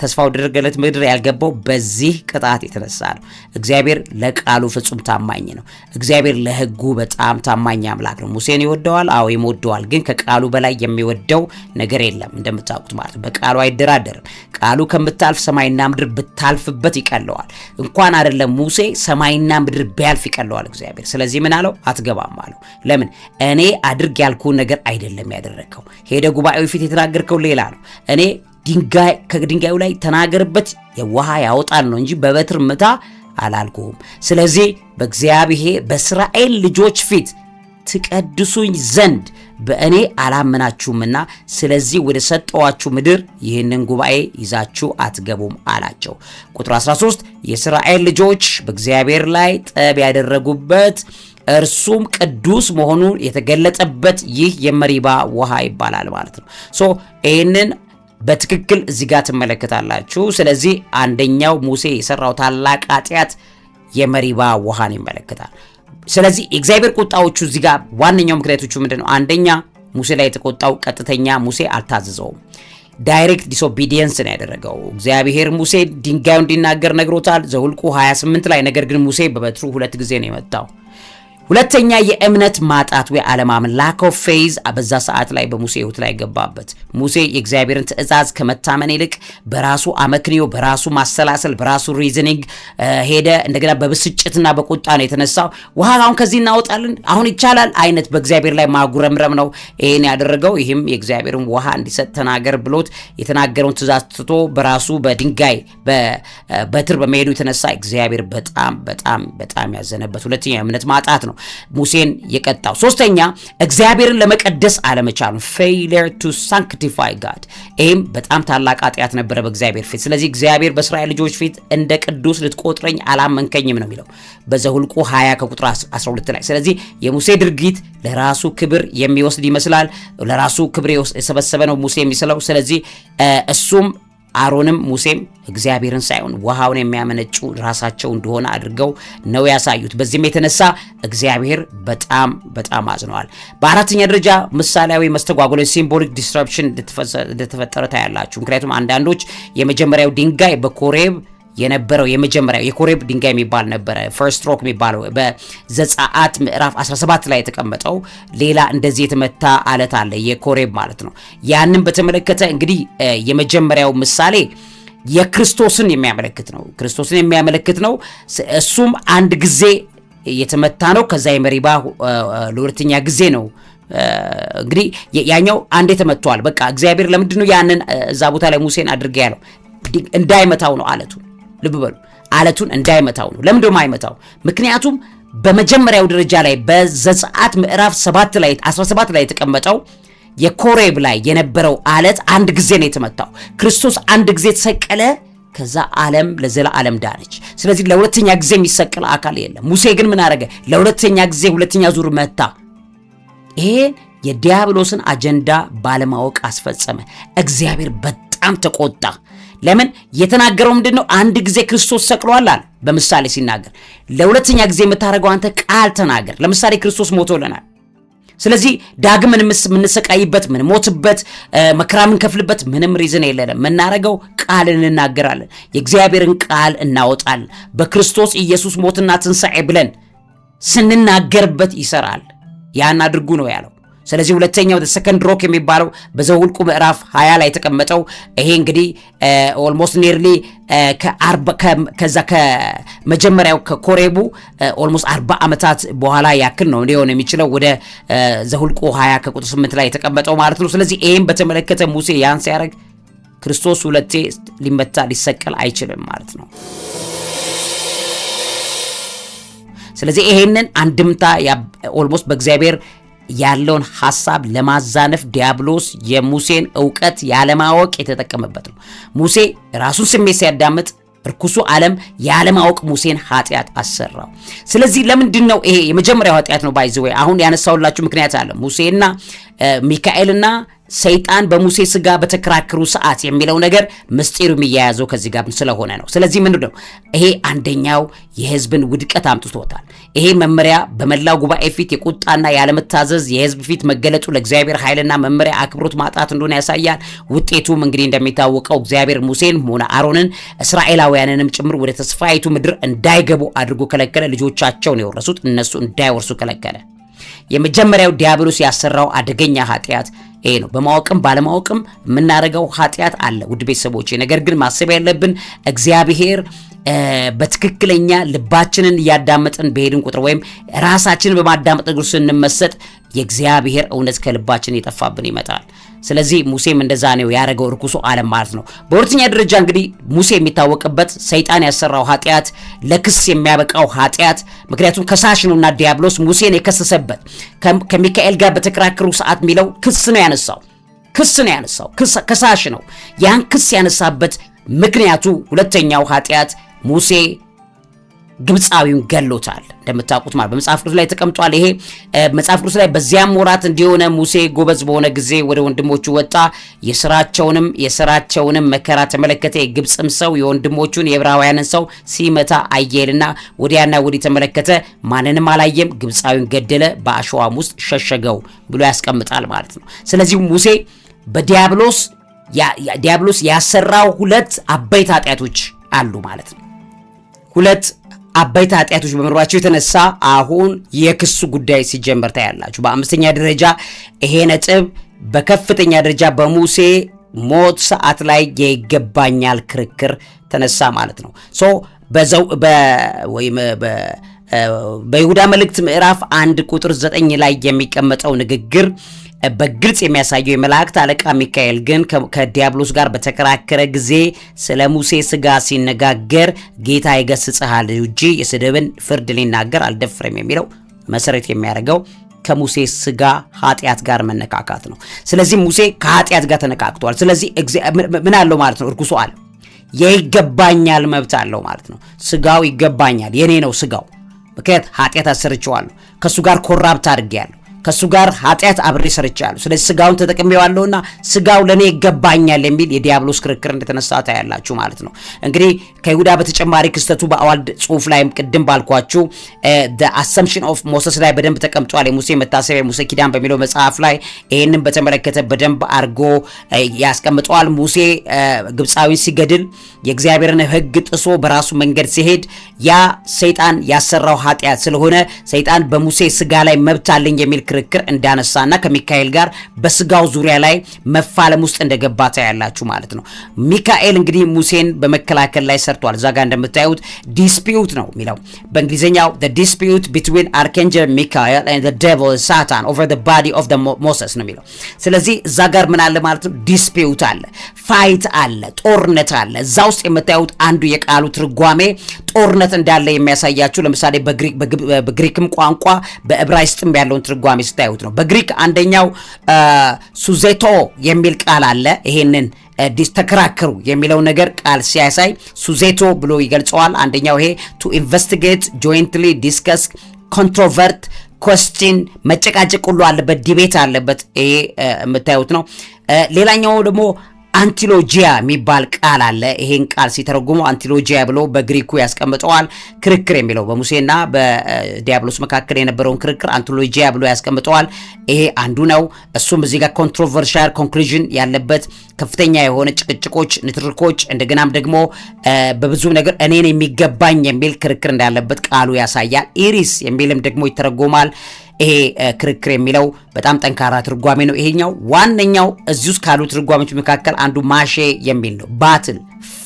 ተስፋ ወደረገለት ምድር ያልገባው በዚህ ቅጣት የተነሳ ነው። እግዚአብሔር ለቃሉ ፍጹም ታማኝ ነው። እግዚአብሔር ለሕጉ በጣም ታማኝ አምላክ ነው። ሙሴን ይወደዋል፣ አዎ ይወደዋል። ግን ከቃሉ በላይ የሚወደው ነገር የለም እንደምታውቁት ማለት ነው። በቃሉ አይደራደርም። ቃሉ ከምታልፍ ሰማይና ምድር ብታልፍበት ይቀለዋል። እንኳን አይደለም ሙሴ ሰማይና ምድር ቢያልፍ ይቀለዋል እግዚአብሔር። ስለዚህ ምን አለው? አትገባም አለው። ለምን? እኔ አድርግ ያልኩህን ነገር አይደለም ያደረግከው። ሄደ ጉባኤው ፊት የተናገርከው ሌላ ነው። እኔ ከድንጋዩ ላይ ተናገርበት የውሃ ያወጣል ነው እንጂ በበትር ምታ አላልኩም። ስለዚህ በእግዚአብሔር በእስራኤል ልጆች ፊት ትቀድሱኝ ዘንድ በእኔ አላመናችሁምና ስለዚህ ወደ ሰጠዋችሁ ምድር ይህንን ጉባኤ ይዛችሁ አትገቡም አላቸው። ቁጥር 13 የእስራኤል ልጆች በእግዚአብሔር ላይ ጠብ ያደረጉበት እርሱም ቅዱስ መሆኑ የተገለጠበት ይህ የመሪባ ውሃ ይባላል ማለት ነው። ይህንን በትክክል እዚህ ጋር ትመለከታላችሁ። ስለዚህ አንደኛው ሙሴ የሰራው ታላቅ ኃጢአት የመሪባ ውሃን ይመለከታል። ስለዚህ የእግዚአብሔር ቁጣዎቹ እዚህ ጋር ዋነኛው ምክንያቶቹ ምንድነው? አንደኛ ሙሴ ላይ የተቆጣው ቀጥተኛ ሙሴ አልታዘዘውም። ዳይሬክት ዲስኦቢዲየንስ ነው ያደረገው። እግዚአብሔር ሙሴ ድንጋዩ እንዲናገር ነግሮታል ዘኍልቍ 28 ላይ። ነገር ግን ሙሴ በበትሩ 2 ጊዜ ነው የመታው። ሁለተኛ የእምነት ማጣት ወይ አለማመን lack of faith በዛ ሰዓት ላይ በሙሴ ሕይወት ላይ ገባበት። ሙሴ የእግዚአብሔርን ትእዛዝ ከመታመን ይልቅ በራሱ አመክንዮ፣ በራሱ ማሰላሰል፣ በራሱ ሪዝኒንግ ሄደ። እንደገና በብስጭትና በቁጣ ነው የተነሳው። ውሃ አሁን ከዚህ እናወጣለን አሁን ይቻላል አይነት በእግዚአብሔር ላይ ማጉረምረም ነው ይሄን ያደረገው። ይህም የእግዚአብሔርን ውሃ እንዲሰጥ ተናገር ብሎት የተናገረውን ትእዛዝ ትቶ በራሱ በድንጋይ በትር በመሄዱ የተነሳ እግዚአብሔር በጣም ያዘነበት ሁለተኛ የእምነት ማጣት ነው ሙሴን የቀጣው። ሶስተኛ እግዚአብሔርን ለመቀደስ አለመቻሉ failure to sanctify God። ይህም በጣም ታላቅ ኃጢአት ነበረ በእግዚአብሔር ፊት። ስለዚህ እግዚአብሔር በእስራኤል ልጆች ፊት እንደ ቅዱስ ልትቆጥረኝ አላመንከኝም ነው የሚለው በዘኍልቍ 20 ከቁጥር 12 ላይ። ስለዚህ የሙሴ ድርጊት ለራሱ ክብር የሚወስድ ይመስላል። ለራሱ ክብር የሰበሰበ ነው ሙሴ የሚስለው። ስለዚህ እሱም አሮንም ሙሴም እግዚአብሔርን ሳይሆን ውሃውን የሚያመነጩ ራሳቸው እንደሆነ አድርገው ነው ያሳዩት። በዚህም የተነሳ እግዚአብሔር በጣም አዝነዋል። በአራተኛ ደረጃ ምሳሌያዊ መስተጓጎሎች ሲምቦሊክ ዲስረፕሽን እንደተፈጠረ ታያላችሁ። ምክንያቱም አንዳንዶች የመጀመሪያው ድንጋይ በኮሬብ የነበረው የመጀመሪያው የኮሬብ ድንጋይ የሚባል ነበረ ፈርስት ሮክ የሚባለው በዘጸአት ምዕራፍ 17 ላይ የተቀመጠው ሌላ እንደዚህ የተመታ አለት አለ የኮሬብ ማለት ነው። ያንን በተመለከተ እንግዲህ የመጀመሪያው ምሳሌ የክርስቶስን የሚያመለክት ነው። እሱም አንድ ጊዜ የተመታ ነው። ከዛ የመሪባ ለሁለተኛ ጊዜ ነው። እንግዲህ ያኛው አንዴ ተመቷል። በቃ እግዚአብሔር ለምንድነው ያንን እዛ ቦታ ላይ ሙሴን አድርገ ያለው? እንዳይመታው ነው አለቱን። ልብ በሉ አለቱን እንዳይመታው ነው። ለምን ደሞ አይመታው? ምክንያቱም በመጀመሪያው ደረጃ ላይ በዘጸአት ምዕራፍ 7 ላይ 17 ላይ የተቀመጠው የኮሬብ ላይ የነበረው አለት አንድ ጊዜ ነው የተመታው። ክርስቶስ አንድ ጊዜ ተሰቀለ፣ ከዛ ዓለም ለዘላለም ዳነች። ስለዚህ ለሁለተኛ ጊዜ የሚሰቀል አካል የለም። ሙሴ ግን ምን አደረገ? ለሁለተኛ ጊዜ ሁለተኛ ዙር መታ። ይሄ የዲያብሎስን አጀንዳ ባለማወቅ አስፈጸመ። እግዚአብሔር በጣም ተቆጣ። ለምን? የተናገረው ምንድነው? አንድ ጊዜ ክርስቶስ ሰቅሏል አለ በምሳሌ ሲናገር። ለሁለተኛ ጊዜ የምታደርገው አንተ ቃል ተናገር። ለምሳሌ ክርስቶስ ሞቶልናል። ስለዚህ ዳግም የምንሰቃይበት የምንሞትበት መከራ የምንከፍልበት ምንም ሪዝን የለንም። የምናደርገው ቃል እንናገራለን። የእግዚአብሔርን ቃል እናወጣለን። በክርስቶስ ኢየሱስ ሞትና ትንሣኤ ብለን ስንናገርበት ይሰራል። ያን አድርጉ ነው ያለው። ስለዚህ ሁለተኛው ሰከንድ ሮክ የሚባለው በዘኍልቍ ምዕራፍ 20 ላይ የተቀመጠው ይሄ እንግዲህ ኦልሞስት ኒርሊ ከዛ ከመጀመሪያው ከኮሬቡ ኦልሞስት 40 ዓመታት በኋላ ያክል ነው ሊሆን የሚችለው ወደ ዘኍልቍ 20 ከቁጥር 8 ላይ የተቀመጠው ማለት ነው። ስለዚህ ይሄን በተመለከተ ሙሴ ያን ሲያደርግ ክርስቶስ ሁለቴ ሊመታ ሊሰቀል አይችልም ማለት ነው። ስለዚህ ይሄንን አንድምታ ኦልሞስት በእግዚአብሔር ያለውን ሐሳብ ለማዛነፍ ዲያብሎስ የሙሴን ዕውቀት ያለማወቅ የተጠቀመበት ነው። ሙሴ ራሱን ስሜት ሲያዳምጥ ርኩሱ ዓለም ያለማወቅ ሙሴን ኃጢአት አሰራው። ስለዚህ ለምንድን ነው ይሄ የመጀመሪያው ኃጢአት ነው ባይዘው አሁን ያነሳውላችሁ ምክንያት አለ። ሙሴና ሚካኤልና ሰይጣን በሙሴ ስጋ በተከራከሩ ሰዓት የሚለው ነገር ምስጢሩ የሚያያዘው ከዚህ ጋር ስለሆነ ነው። ስለዚህ ምንድን ነው ይሄ? አንደኛው የሕዝብን ውድቀት አምጥቶታል። ይሄ መመሪያ በመላው ጉባኤ ፊት የቁጣና ያለመታዘዝ የሕዝብ ፊት መገለጡ ለእግዚአብሔር ኃይልና መመሪያ አክብሮት ማጣት እንደሆነ ያሳያል። ውጤቱም እንግዲህ እንደሚታወቀው እግዚአብሔር ሙሴን ሆነ አሮንን እስራኤላውያንንም ጭምር ወደ ተስፋይቱ ምድር እንዳይገቡ አድርጎ ከለከለ። ልጆቻቸውን የወረሱት እነሱ እንዳይወርሱ ከለከለ። የመጀመሪያው ዲያብሎስ ያሰራው አደገኛ ኃጢአት ይሄ ነው። በማወቅም ባለማወቅም የምናደርገው ኃጢአት አለ ውድ ቤተሰቦቼ። ነገር ግን ማሰብ ያለብን እግዚአብሔር በትክክለኛ ልባችንን እያዳመጥን በሄድን ቁጥር ወይም ራሳችንን በማዳመጥ እግሩ ስንመሰጥ የእግዚአብሔር እውነት ከልባችን የጠፋብን ይመጣል። ስለዚህ ሙሴም እንደዛ ነው ያደረገው ርኩሱ ዓለም ማለት ነው። በሁለተኛ ደረጃ እንግዲህ ሙሴ የሚታወቅበት ሰይጣን ያሰራው ኃጢአት ለክስ የሚያበቃው ኃጢአት፣ ምክንያቱም ከሳሽ ነውና ዲያብሎስ ሙሴን የከሰሰበት ከሚካኤል ጋር በተከራከሩ ሰዓት የሚለው ክስ ነው ያነሳው ከሳሽ ነው። ያን ክስ ያነሳበት ምክንያቱ ሁለተኛው ኃጢአት ሙሴ ግብፃዊውን ገሎታል። እንደምታውቁት ማለት በመጽሐፍ ቅዱስ ላይ ተቀምጧል። ይሄ መጽሐፍ ቅዱስ ላይ በዚያም ወራት እንዲሆነ ሙሴ ጎበዝ በሆነ ጊዜ ወደ ወንድሞቹ ወጣ፣ የሥራቸውንም መከራ ተመለከተ። የግብፅም ሰው የወንድሞቹን የዕብራውያንን ሰው ሲመታ አየልና ወዲያና ወዲህ ተመለከተ፣ ማንንም አላየም። ግብፃዊውን ገደለ፣ በአሸዋም ውስጥ ሸሸገው ብሎ ያስቀምጣል ማለት ነው። ስለዚህ ሙሴ ዲያብሎስ ያሰራው ሁለት አበይት ኃጢአቶች አሉ ማለት ነው። ሁለት አበይት ኃጢአቶች በመኖራቸው የተነሳ አሁን የክሱ ጉዳይ ሲጀመር ታያላችሁ። በአምስተኛ ደረጃ ይሄ ነጥብ በከፍተኛ ደረጃ በሙሴ ሞት ሰዓት ላይ የይገባኛል ክርክር ተነሳ ማለት ነው። በይሁዳ መልእክት ምዕራፍ 1 ቁጥር 9 ላይ የሚቀመጠው ንግግር በግልጽ የሚያሳየው የመላእክት አለቃ ሚካኤል ግን ከዲያብሎስ ጋር በተከራከረ ጊዜ ስለ ሙሴ ስጋ ሲነጋገር ጌታ ይገስጽሃል እንጂ የስድብን ፍርድ ሊናገር አልደፍርም የሚለው መሰረት የሚያደርገው ከሙሴ ስጋ ኃጢአት ጋር መነካካት ነው። ስለዚህ ሙሴ ከኃጢአት ጋር ተነካክቷል። ስለዚህ ምን አለው ማለት ነው? እርኩሱ አለ የይገባኛል መብት አለው ማለት ነው። ስጋው ይገባኛል፣ የኔ ነው ስጋው። ምክንያት ኃጢአት አሰርቼዋለሁ፣ ከሱ ጋር ኮራፕት አድርጌያለሁ፣ ከሱ ጋር ኃጢአት አብሬ ሰርቻለሁ። ስለዚህ ስጋውን ተጠቅሜዋለሁና ስጋው ለኔ ይገባኛል የሚል የዲያብሎስ ክርክር እንደተነሳ ታያላችሁ ማለት ነው። እንግዲህ ከይሁዳ በተጨማሪ ክስተቱ በአዋልድ ጽሑፍ ላይ ቅድም ባልኳችሁ the assumption of Moses ላይ በደንብ ተቀምጧል። የሙሴ መታሰቢያ ሙሴ ኪዳን በሚለው መጽሐፍ ላይ ይሄንን በተመለከተ በደንብ አድርጎ ያስቀምጠዋል። ሙሴ ግብፃዊ ሲገድል የእግዚአብሔርን ሕግ ጥሶ በራሱ መንገድ ሲሄድ ያ ሰይጣን ያሰራው ኃጢአት ስለሆነ ሰይጣን በሙሴ ስጋ ላይ መብት አለኝ የሚል ክርክር እንዳነሳና ከሚካኤል ጋር በስጋው ዙሪያ ላይ መፋለም ውስጥ እንደገባ ታያላችሁ ማለት ነው። ሚካኤል እንግዲህ ሙሴን በመከላከል ላይ ሰርቷል። እዛ ጋር እንደምታዩት ዲስፒዩት ነው የሚለው በእንግሊዝኛው the dispute between archangel Michael and the devil Satan over the body of the Moses ነው የሚለው። ስለዚህ እዛ ጋር ምን አለ ማለት ነው? ዲስፒዩት አለ፣ ፋይት አለ፣ ጦርነት አለ። እዛ ውስጥ የምታዩት አንዱ የቃሉ ትርጓሜ ጦርነት እንዳለ የሚያሳያችሁ ለምሳሌ በግሪክም ቋንቋ በዕብራይስጥም ያለውን ትርጓሜ ስታዩት ነው። በግሪክ አንደኛው ሱዜቶ የሚል ቃል አለ። ይሄንን ተከራከሩ የሚለው ነገር ቃል ሲያሳይ ሱዜቶ ብሎ ይገልጸዋል። አንደኛው ይሄ ቱ ኢንቨስቲጌት ጆይንትሊ ዲስከስ ኮንትሮቨርት ኮስቲን መጨቃጨቅ ሁሉ አለበት፣ ዲቤት አለበት። ይሄ የምታዩት ነው። ሌላኛው ደግሞ አንቲሎጂያ የሚባል ቃል አለ። ይሄን ቃል ሲተረጉሙ አንቲሎጂያ ብሎ በግሪኩ ያስቀምጠዋል። ክርክር የሚለው በሙሴና በዲያብሎስ መካከል የነበረውን ክርክር አንቲሎጂያ ብሎ ያስቀምጠዋል። ይሄ አንዱ ነው። እሱም እዚህ ጋር ኮንትሮቨርሻል ኮንክሉዥን ያለበት ከፍተኛ የሆነ ጭቅጭቆች፣ ንትርኮች እንደገናም ደግሞ በብዙ ነገር እኔን የሚገባኝ የሚል ክርክር እንዳለበት ቃሉ ያሳያል። ኢሪስ የሚልም ደግሞ ይተረጎማል። ይሄ ክርክር የሚለው በጣም ጠንካራ ትርጓሜ ነው። ይሄኛው ዋነኛው እዚህ ውስጥ ካሉ ትርጓሜዎች መካከል አንዱ ማሼ የሚል ነው። ባትል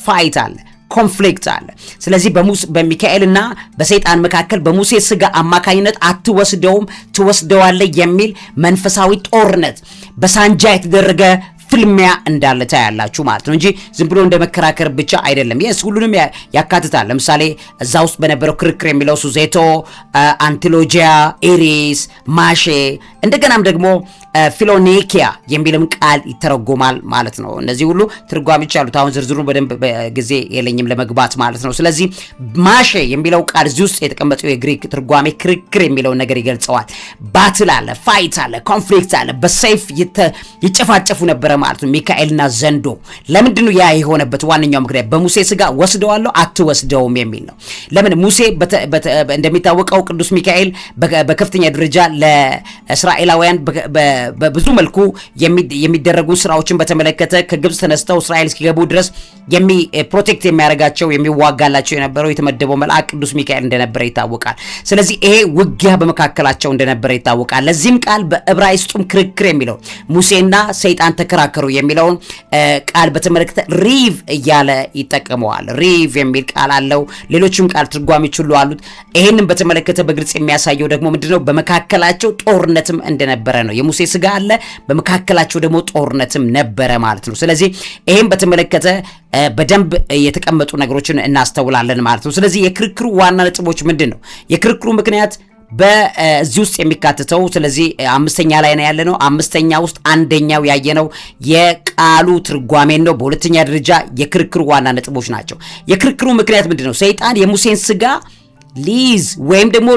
ፋይት አለ፣ ኮንፍሊክት አለ። ስለዚህ በሚካኤልና በሰይጣን መካከል በሙሴ ስጋ አማካኝነት አትወስደውም ትወስደዋለህ የሚል መንፈሳዊ ጦርነት በሳንጃ የተደረገ ፍልሚያ እንዳለ ታያላችሁ ማለት ነው እንጂ ዝም ብሎ እንደ መከራከር ብቻ አይደለም። የስ ሁሉንም ያካትታል። ለምሳሌ እዛ ውስጥ በነበረው ክርክር የሚለው ሱዜቶ፣ አንቲሎጂያ፣ ኢሪስ፣ ማሼ እንደገናም ደግሞ ፊሎኒኪያ የሚልም ቃል ይተረጎማል ማለት ነው። እነዚህ ሁሉ ትርጓሜዎች አሉት። አሁን ዝርዝሩ በደንብ ጊዜ የለኝም ለመግባት ማለት ነው። ስለዚህ ማሼ የሚለው ቃል እዚህ ውስጥ የተቀመጠው የግሪክ ትርጓሜ ክርክር የሚለው ነገር ይገልጸዋል። ባትል አለ፣ ፋይት አለ፣ ኮንፍሊክት አለ። በሰይፍ ይጨፋጨፉ ነበረ ማለት ነው ሚካኤልና ዘንዶ። ለምንድነው ያ የሆነበት ዋነኛው ምክንያት በሙሴ ስጋ ወስደዋለሁ አትወስደውም የሚል ነው። ለምን ሙሴ እንደሚታወቀው ቅዱስ ሚካኤል በከፍተኛ ደረጃ ለእስራኤላውያን በብዙ መልኩ የሚደረጉ ስራዎችን በተመለከተ ከግብጽ ተነስተው እስራኤል እስኪገቡ ድረስ ፕሮቴክት የሚያደርጋቸው የሚዋጋላቸው የነበረው የተመደበው መልአክ ቅዱስ ሚካኤል እንደነበረ ይታወቃል። ስለዚህ ይሄ ውጊያ በመካከላቸው እንደነበረ ይታወቃል። ለዚህም ቃል በዕብራይስጡም ክርክር የሚለው ሙሴና ሰይጣን ተከራከሩ የሚለውን ቃል በተመለከተ ሪቭ እያለ ይጠቀመዋል። ሪቭ የሚል ቃል አለው። ሌሎችም ቃል ትርጓሜዎች ሁሉ አሉት። ይሄንን በተመለከተ በግልጽ የሚያሳየው ደግሞ ምንድነው በመካከላቸው ጦርነትም እንደነበረ ነው። የሙሴ ስጋ አለ፣ በመካከላቸው ደግሞ ጦርነትም ነበረ ማለት ነው። ስለዚህ ይሄን በተመለከተ በደንብ የተቀመጡ ነገሮችን እናስተውላለን ማለት ነው። ስለዚህ የክርክሩ ዋና ነጥቦች ምንድነው? የክርክሩ ምክንያት በዚህ ውስጥ የሚካተተው ስለዚህ አምስተኛ ላይ ነው ያለነው። አምስተኛ ውስጥ አንደኛው ያየነው የቃሉ ትርጓሜ ነው። በሁለተኛ ደረጃ የክርክሩ ዋና ነጥቦች ናቸው። የክርክሩ ምክንያት ምንድነው? ሰይጣን የሙሴን ስጋ ሊይዝ ወይም ደግሞ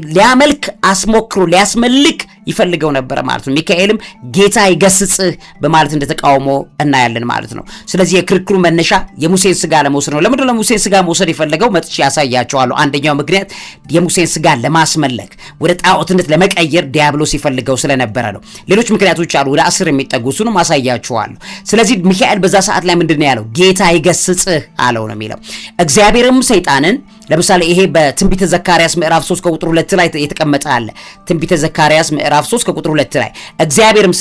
ሊያመልክ አስሞክሮ ሊያስመልክ ይፈልገው ነበር ማለት ነው። ሚካኤልም ጌታ ይገስጽህ በማለት እንደተቃውሞ እናያለን ማለት ነው። ስለዚህ የክርክሩ መነሻ የሙሴን ስጋ ለመውሰድ ነው። ለምንድነው ለሙሴን ስጋ መውሰድ የፈለገው? መጥቼ ያሳያቸዋለሁ። አንደኛው ምክንያት የሙሴን ስጋ ለማስመለክ ወደ ጣዖትነት ለመቀየር ዲያብሎስ ይፈልገው ስለነበረ ነው። ሌሎች ምክንያቶች አሉ፣ ወደ 10 የሚጠጉ እሱንም አሳያቸዋለሁ። ስለዚህ ሚካኤል በዛ ሰዓት ላይ ምንድነው ያለው? ጌታ ይገስጽህ አለው ነው የሚለው። እግዚአብሔርም ሰይጣንን ለምሳሌ ይሄ በትንቢተ ዘካርያስ ምዕራፍ 3 ከቁጥር 2 ላይ የተቀመጠ አለ። ትንቢተ ዘካርያስ ምዕራፍ 3 ከቁጥር 2 ላይ እግዚአብሔርም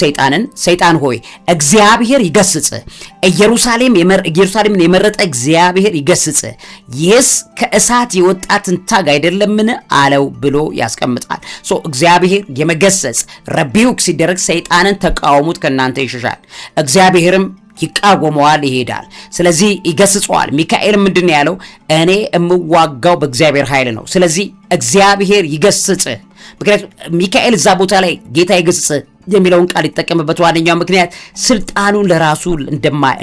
ሰይጣን ሆይ እግዚአብሔር ይገስጽህ፣ ኢየሩሳሌምን የመረጠ እግዚአብሔር ይገስጽህ፣ ይህስ ከእሳት የወጣ ትንታግ አይደለምን አለው ብሎ ያስቀምጣል። እግዚአብሔር የመገሰጽ ረቢውክ ሲደረግ ሰይጣንን ተቃውሙት ከእናንተ ይሸሻል፣ እግዚአብሔርም ይቃወመዋል ይሄዳል። ስለዚህ ይገስጸዋል። ሚካኤል ምንድነው ያለው? እኔ የምዋጋው በእግዚአብሔር ኃይል ነው። ስለዚህ እግዚአብሔር ይገስጽህ። ምክንያቱም ሚካኤል እዛ ቦታ ላይ ጌታ ይገስጽህ የሚለውን ቃል ይጠቀምበት ዋነኛው ምክንያት ስልጣኑን ለራሱ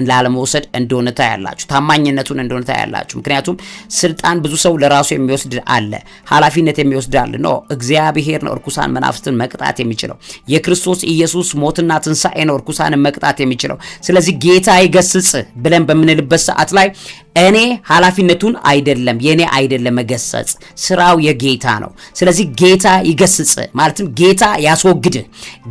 ላለመውሰድ እንደሆነ ታያላችሁ፣ ታማኝነቱን እንደሆነ ታያላችሁ። ምክንያቱም ስልጣን ብዙ ሰው ለራሱ የሚወስድ አለ፣ ኃላፊነት የሚወስድ አለ። ነው እግዚአብሔር ነው እርኩሳን መናፍስትን መቅጣት የሚችለው። የክርስቶስ ኢየሱስ ሞትና ትንሣኤ ነው እርኩሳንን መቅጣት የሚችለው። ስለዚህ ጌታ ይገስጽህ ብለን በምንልበት ሰዓት ላይ እኔ ኃላፊነቱን አይደለም የኔ አይደለም መገሰጽ፣ ስራው የጌታ ነው። ስለዚህ ጌታ ይገስጽህ ማለትም ጌታ ያስወግድህ፣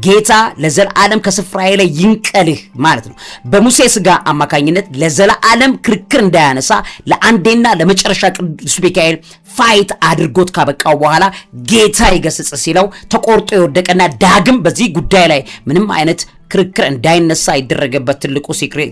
ጌታ ለዘላለም ከስፍራዬ ላይ ይንቀልህ ማለት ነው። በሙሴ ስጋ አማካኝነት ለዘላለም ክርክር እንዳያነሳ ለአንዴና ለመጨረሻ ቅዱስ ሚካኤል ፋይት አድርጎት ካበቃው በኋላ ጌታ ይገስጽህ ሲለው ተቆርጦ የወደቀና ዳግም በዚህ ጉዳይ ላይ ምንም አይነት ክርክር እንዳይነሳ ይደረገበት ትልቁ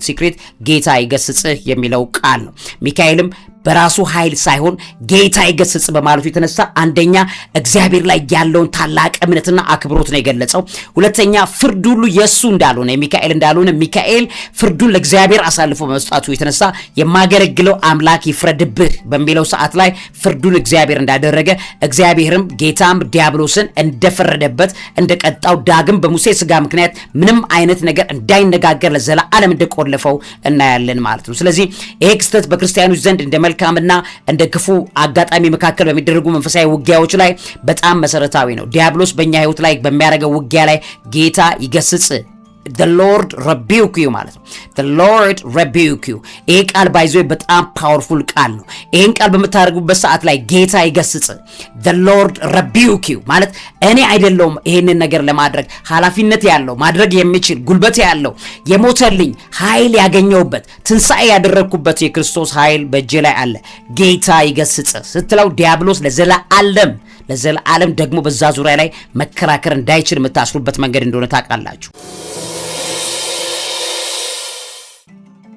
ሲክሬት ጌታ ይገስጽህ የሚለው ቃል ነው። ሚካኤልም በራሱ ኃይል ሳይሆን ጌታ ይገስጽ በማለቱ የተነሳ አንደኛ እግዚአብሔር ላይ ያለውን ታላቅ እምነትና አክብሮት ነው የገለጸው። ሁለተኛ ፍርድ ሁሉ የሱ እንዳልሆነ የሚካኤል እንዳልሆነ ሚካኤል ፍርዱን ለእግዚአብሔር አሳልፎ በመስጣቱ የተነሳ የማገለግለው አምላክ ይፍረድብህ በሚለው ሰዓት ላይ ፍርዱን እግዚአብሔር እንዳደረገ እግዚአብሔርም ጌታም ዲያብሎስን እንደፈረደበት እንደቀጣው ዳግም በሙሴ ስጋ ምክንያት ምንም አይነት ነገር እንዳይነጋገር ለዘላለም እንደቆለፈው እናያለን ማለት ነው። ስለዚህ ይሄ ክስተት በክርስቲያኖች ዘንድ እንደ መልካምና እንደ ክፉ አጋጣሚ መካከል በሚደረጉ መንፈሳዊ ውጊያዎች ላይ በጣም መሰረታዊ ነው። ዲያብሎስ በእኛ ህይወት ላይ በሚያደርገው ውጊያ ላይ ጌታ ይገስጽ the Lord rebuke you ማለት ነው። the Lord rebuke you ይሄ ቃል ባይዞ በጣም ፓወርፉል ቃል ነው። ይሄን ቃል በመታረጉበት ሰዓት ላይ ጌታ ይገስጽ the Lord rebuke you ማለት እኔ አይደለሁም ይሄንን ነገር ለማድረግ ኃላፊነት ያለው ማድረግ የሚችል ጉልበት ያለው የሞተልኝ ኃይል ያገኘውበት ትንሣኤ ያደረኩበት የክርስቶስ ኃይል በእጄ ላይ አለ። ጌታ ይገስጽ ስትለው ዲያብሎስ ለዘላለም ደግሞ በዛ ዙሪያ ላይ መከራከር እንዳይችል የምታስሩበት መንገድ እንደሆነ ታውቃላችሁ።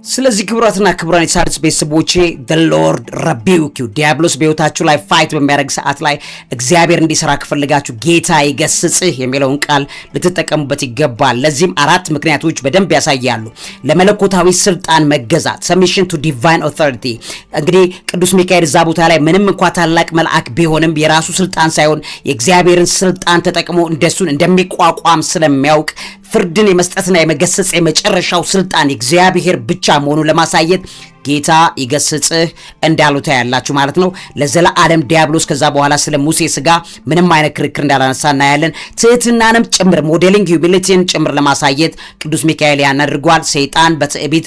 ስለዚህ ክቡራትና ክቡራን የሣድስ ቤተሰቦቼ the Lord rebuke you ዲያብሎስ በህይወታችሁ ላይ ፋይት በሚያደርግ ሰዓት ላይ እግዚአብሔር እንዲሰራ ከፈለጋችሁ ጌታ ይገስጽህ የሚለውን ቃል ልትጠቀሙበት ይገባል። ለዚህም አራት ምክንያቶች በደንብ ያሳያሉ። ለመለኮታዊ ስልጣን መገዛት submission to divine authority እንግዲህ ቅዱስ ሚካኤል እዛ ቦታ ላይ ምንም እንኳን ታላቅ መልአክ ቢሆንም የራሱ ስልጣን ሳይሆን የእግዚአብሔርን ስልጣን ተጠቅሞ እንደሱን እንደሚቋቋም ስለሚያውቅ ፍርድን የመስጠትና የመገሰጽ የመጨረሻው ስልጣን እግዚአብሔር ብቻ መሆኑን ለማሳየት ጌታ ይገስጽህ እንዳሉት ያላችሁ ማለት ነው። ለዘላለም ዲያብሎስ ከዛ በኋላ ስለ ሙሴ ስጋ ምንም አይነት ክርክር እንዳላነሳ እናያለን። ትህትናንም ጭምር ሞዴሊንግ ሂዩሚሊቲን ጭምር ለማሳየት ቅዱስ ሚካኤል ያን አድርጓል። ሰይጣን በትዕቢት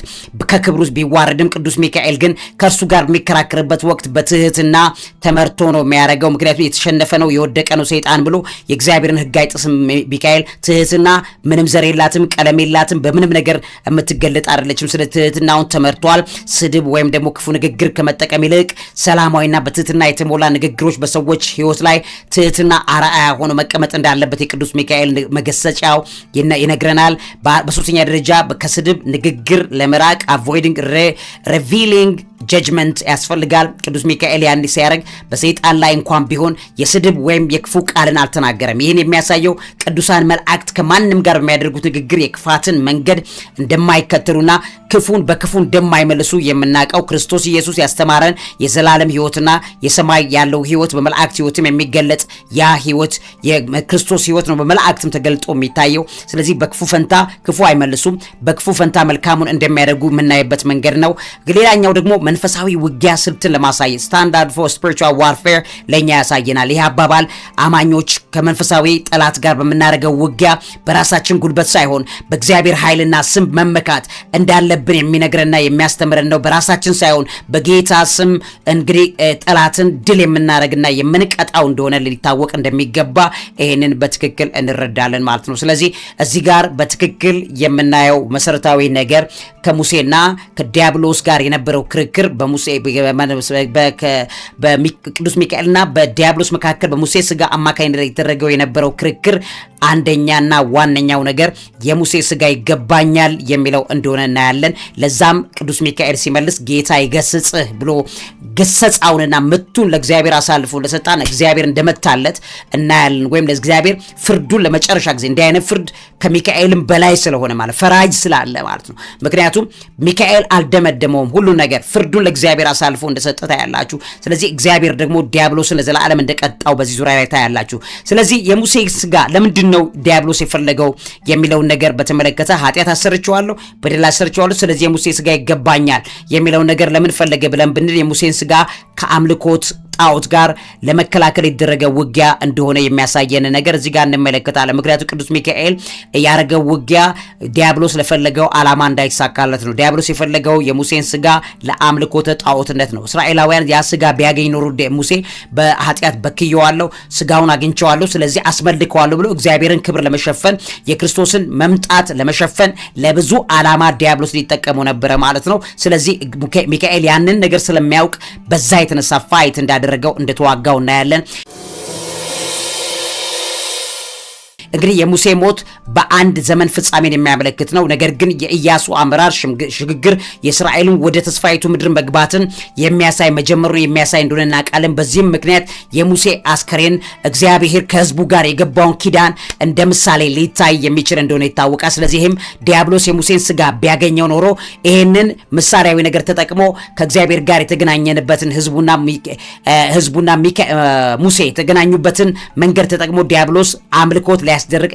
ከክብሩ ቢዋረድም ቅዱስ ሚካኤል ግን ከእርሱ ጋር የሚከራከርበት ወቅት በትህትና ተመርቶ ነው የሚያደርገው። ምክንያቱም የተሸነፈ ነው የወደቀ ነው ሰይጣን ብሎ የእግዚአብሔርን ሕግ አይጥስም ሚካኤል። ትህትና ምንም ዘር የላትም ቀለም የላትም በምንም ነገር የምትገለጥ አይደለችም። ስለ ትህትናውን ተመርቷል። ስድብ ወይም ደግሞ ክፉ ንግግር ከመጠቀም ይልቅ ሰላማዊና በትህትና የተሞላ ንግግሮች በሰዎች ህይወት ላይ ትህትና አርአያ ሆኖ መቀመጥ እንዳለበት የቅዱስ ሚካኤል መገሰጫው ይነግረናል። በሶስተኛ ደረጃ ከስድብ ንግግር ለመራቅ avoiding revealing judgment ያስፈልጋል። ቅዱስ ሚካኤል ያን ሲያደርግ በሰይጣን ላይ እንኳን ቢሆን የስድብ ወይም የክፉ ቃልን አልተናገረም። ይህን የሚያሳየው ቅዱሳን መላእክት ከማንም ጋር በሚያደርጉት ንግግር የክፋትን መንገድ እንደማይከተሉና ክፉን በክፉ እንደማይመልሱ የምናውቀው ክርስቶስ ኢየሱስ ያስተማረን የዘላለም ህይወትና የሰማይ ያለው ህይወት በመላእክት ህይወትም የሚገለጥ ያ ህይወት የክርስቶስ ህይወት ነው በመላእክትም ተገልጦ የሚታየው። ስለዚህ በክፉ ፈንታ ክፉ አይመልሱም፣ በክፉ ፈንታ መልካሙን እንደሚያደርጉ የምናይበት መንገድ ነው። ሌላኛው ደግሞ መንፈሳዊ ውጊያ ስልትን ለማሳየት ስታንዳርድ ፎር ስፒሪቹዋል ዋርፌር ለኛ ያሳየናል። ይህ አባባል አማኞች ከመንፈሳዊ ጠላት ጋር በምናደርገው ውጊያ በራሳችን ጉልበት ሳይሆን በእግዚአብሔር ኃይልና ስም መመካት እንዳለብን የሚነግረንና የሚያስተምረን ነው። በራሳችን ሳይሆን በጌታ ስም እንግዲህ ጠላትን ድል የምናደርግና የምንቀጣው እንደሆነ ሊታወቅ እንደሚገባ ይሄንን በትክክል እንረዳለን ማለት ነው። ስለዚህ እዚህ ጋር በትክክል የምናየው መሰረታዊ ነገር ከሙሴና ከዲያብሎስ ጋር የነበረው ክርክር በሙሴ በቅዱስ ሚካኤልና በዲያብሎስ መካከል በሙሴ ስጋ አማካኝነት የተደረገው የነበረው ክርክር አንደኛና ዋነኛው ነገር የሙሴ ስጋ ይገባኛል የሚለው እንደሆነ እናያለን። ለዛም ቅዱስ ሚካኤል ሲመልስ ጌታ ይገስጽህ ብሎ ገሰጻውንና ምቱን ለእግዚአብሔር አሳልፎ ለሰጣን እግዚአብሔር እንደመታለት እናያለን። ወይም ለእግዚአብሔር ፍርዱን ለመጨረሻ ጊዜ እንዲህ አይነት ፍርድ ከሚካኤልም በላይ ስለሆነ ማለት ፈራጅ ስላለ ማለት ነው። ምክንያቱም ሚካኤል አልደመደመውም፣ ሁሉ ነገር ፍርዱን ለእግዚአብሔር አሳልፎ እንደሰጠ ታያላችሁ። ስለዚህ እግዚአብሔር ደግሞ ዲያብሎስን ለዘላለም እንደቀጣው በዚህ ዙሪያ ላይ ታያላችሁ። ስለዚህ የሙሴ ስጋ ለምንድን ነው ዲያብሎስ የፈለገው የሚለውን ነገር በተመለከተ ኃጢአት አሰርቸዋለሁ፣ በደል አሰርቸዋለሁ፣ ስለዚህ የሙሴ ስጋ ይገባኛል የሚለውን ነገር ለምን ፈለገ ብለን ብንል የሙሴን ስጋ ከአምልኮት ጣዖት ጋር ለመከላከል የተደረገ ውጊያ እንደሆነ የሚያሳየን ነገር እዚህ ጋር እንመለከታለን። ምክንያቱም ቅዱስ ሚካኤል ያረገው ውጊያ ዲያብሎስ ለፈለገው ዓላማ እንዳይሳካለት ነው። ዲያብሎስ የፈለገው የሙሴን ስጋ ለአምልኮተ ጣዖትነት ነው። እስራኤላውያን ያ ስጋ ቢያገኝ ኖሮ ሙሴ በኃጢአት በክየዋለሁ፣ ስጋውን አግኝቼዋለሁ፣ ስለዚህ አስመልከዋለሁ ብሎ እግዚአብሔርን ክብር ለመሸፈን የክርስቶስን መምጣት ለመሸፈን ለብዙ ዓላማ ዲያብሎስ ሊጠቀመው ነበረ ማለት ነው። ስለዚህ ሚካኤል ያንን ነገር ስለሚያውቅ በዛ የተነሳ ፋይት እንዳደረገው እንደተዋጋው እናያለን። እንግዲህ የሙሴ ሞት በአንድ ዘመን ፍጻሜን የሚያመለክት ነው። ነገር ግን የኢያሱ አመራር ሽግግር የእስራኤልን ወደ ተስፋይቱ ምድር መግባትን የሚያሳይ መጀመሩን የሚያሳይ እንደሆነ እናውቃለን። በዚህም ምክንያት የሙሴ አስከሬን እግዚአብሔር ከህዝቡ ጋር የገባውን ኪዳን እንደ ምሳሌ ሊታይ የሚችል እንደሆነ ይታወቃል። ስለዚህም ዲያብሎስ የሙሴን ስጋ ቢያገኘው ኖሮ ይሄንን ምሳሌያዊ ነገር ተጠቅሞ ከእግዚአብሔር ጋር የተገናኘንበትን ህዝቡና ሙሴ የተገናኙበትን መንገድ ተጠቅሞ ዲያብሎስ አምልኮት ሊያስደርግ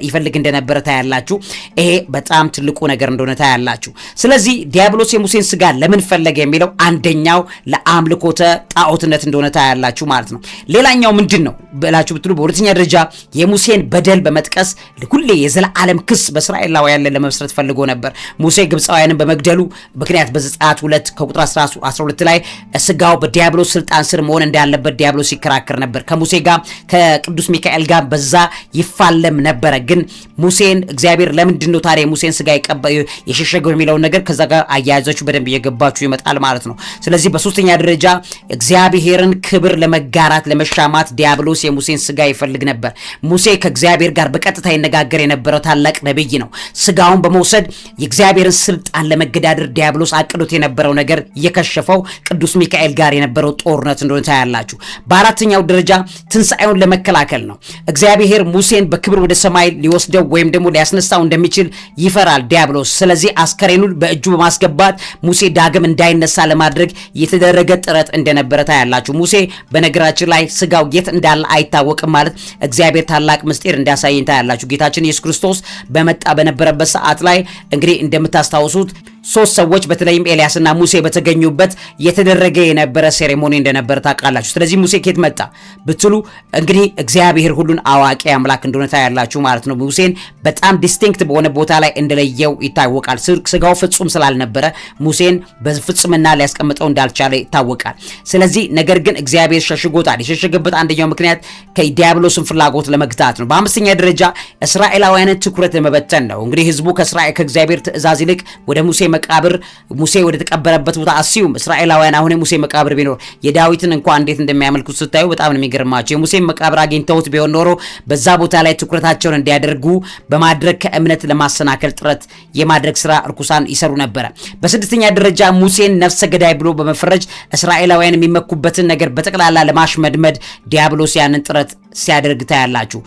ይፈልግ እንደነበረ ታያላችሁ። ይሄ በጣም ትልቁ ነገር እንደሆነ ታያላችሁ። ስለዚህ ዲያብሎስ የሙሴን ስጋ ለምን ፈለገ የሚለው አንደኛው ለአምልኮተ ጣዖትነት እንደሆነ ታያላችሁ ማለት ነው። ሌላኛው ምንድነው ብላችሁ ብትሉ በሁለተኛ ደረጃ የሙሴን በደል በመጥቀስ ሁሌ የዘላለም ክስ በእስራኤላውያን ላይ ለመመስረት ፈልጎ ነበር። ሙሴ ግብፃውያንን በመግደሉ ምክንያት በዘጸአት 2 ከቁጥር 12 ላይ ስጋው በዲያብሎስ ስልጣን ስር መሆን እንዳለበት ዲያብሎስ ይከራከር ነበር። ከሙሴ ጋር ከቅዱስ ሚካኤል ጋር በዛ ይፋለም ነበረ። ግን ሙሴን እግዚአብሔር ለምንድን ነው ታዲያ ሙሴን ስጋ የሸሸገው የሚለውን ነገር ከዛ ጋር አያያዛችሁ በደንብ እየገባችሁ ይመጣል ማለት ነው። ስለዚህ በሶስተኛ ደረጃ እግዚአብሔርን ክብር ለመጋራት ለመሻማት ዲያብሎስ የሙሴን ስጋ ይፈልግ ነበር። ሙሴ ከእግዚአብሔር ጋር በቀጥታ ይነጋገር የነበረው ታላቅ ነብይ ነው። ስጋውን በመውሰድ የእግዚአብሔርን ስልጣን ለመገዳደር ዲያብሎስ አቅዶት የነበረው ነገር የከሸፈው ቅዱስ ሚካኤል ጋር የነበረው ጦርነት እንደሆነ ታያላችሁ። በአራተኛው ደረጃ ትንሣኤውን ለመከላከል ነው። እግዚአብሔር ሙሴን በክብር ወደ ሰማይ ሊወስደው ወይም ደግሞ ሊያስነሳው እንደሚችል ይፈራል ዲያብሎስ። ስለዚህ አስከሬኑን በእጁ በማስገባት ሙሴ ዳግም እንዳይነሳ ለማድረግ የተደረገ ጥረት እንደነበረ ታያላችሁ። ሙሴ በነገራችን ላይ ስጋው የት እንዳለ አይታወቅም ማለት እግዚአብሔር ታላቅ ምስጢር እንዳሳየን ታያላችሁ። ጌታችን ኢየሱስ ክርስቶስ በመጣ በነበረበት ሰዓት ላይ እንግዲህ እንደምታስታውሱት ሶስት ሰዎች በተለይም ኤልያስና ሙሴ በተገኙበት የተደረገ የነበረ ሴሬሞኒ እንደነበረ ታውቃላችሁ። ስለዚህ ሙሴ ከየት መጣ ብትሉ እንግዲህ እግዚአብሔር ሁሉን አዋቂ አምላክ እንደሆነ ታያላችሁ ማለት ነው። ሙሴን በጣም ዲስቲንክት በሆነ ቦታ ላይ እንደለየው ይታወቃል። ስጋው ፍጹም ስላልነበረ ሙሴን በፍጹምና ሊያስቀምጠው እንዳልቻለ ይታወቃል። ስለዚህ ነገር ግን እግዚአብሔር ሸሽጎታል። የሸሸገበት አንደኛው ምክንያት ከዲያብሎስን ፍላጎት ለመግታት ነው። በአምስተኛ ደረጃ እስራኤላውያንን ትኩረት ለመበተን ነው። እንግዲህ ህዝቡ ከእግዚአብሔር ትእዛዝ ይልቅ ወደ ሙሴ መቃብር ሙሴ ወደ ተቀበረበት ቦታ አስዩም እስራኤላውያን አሁን የሙሴ መቃብር ቢኖር የዳዊትን እንኳን እንዴት እንደሚያመልኩት ስታዩ በጣም ነው የሚገርማቸው። የሙሴ መቃብር አግኝተውት ቢሆን ኖሮ በዛ ቦታ ላይ ትኩረታቸውን እንዲያደርጉ በማድረግ ከእምነት ለማሰናከል ጥረት የማድረግ ስራ እርኩሳን ይሰሩ ነበረ። በስድስተኛ ደረጃ ሙሴን ነፍሰ ገዳይ ብሎ በመፈረጅ እስራኤላውያን የሚመኩበትን ነገር በጠቅላላ ለማሽመድመድ ዲያብሎስ ያንን ጥረት ሲያደርግ ታያላችሁ።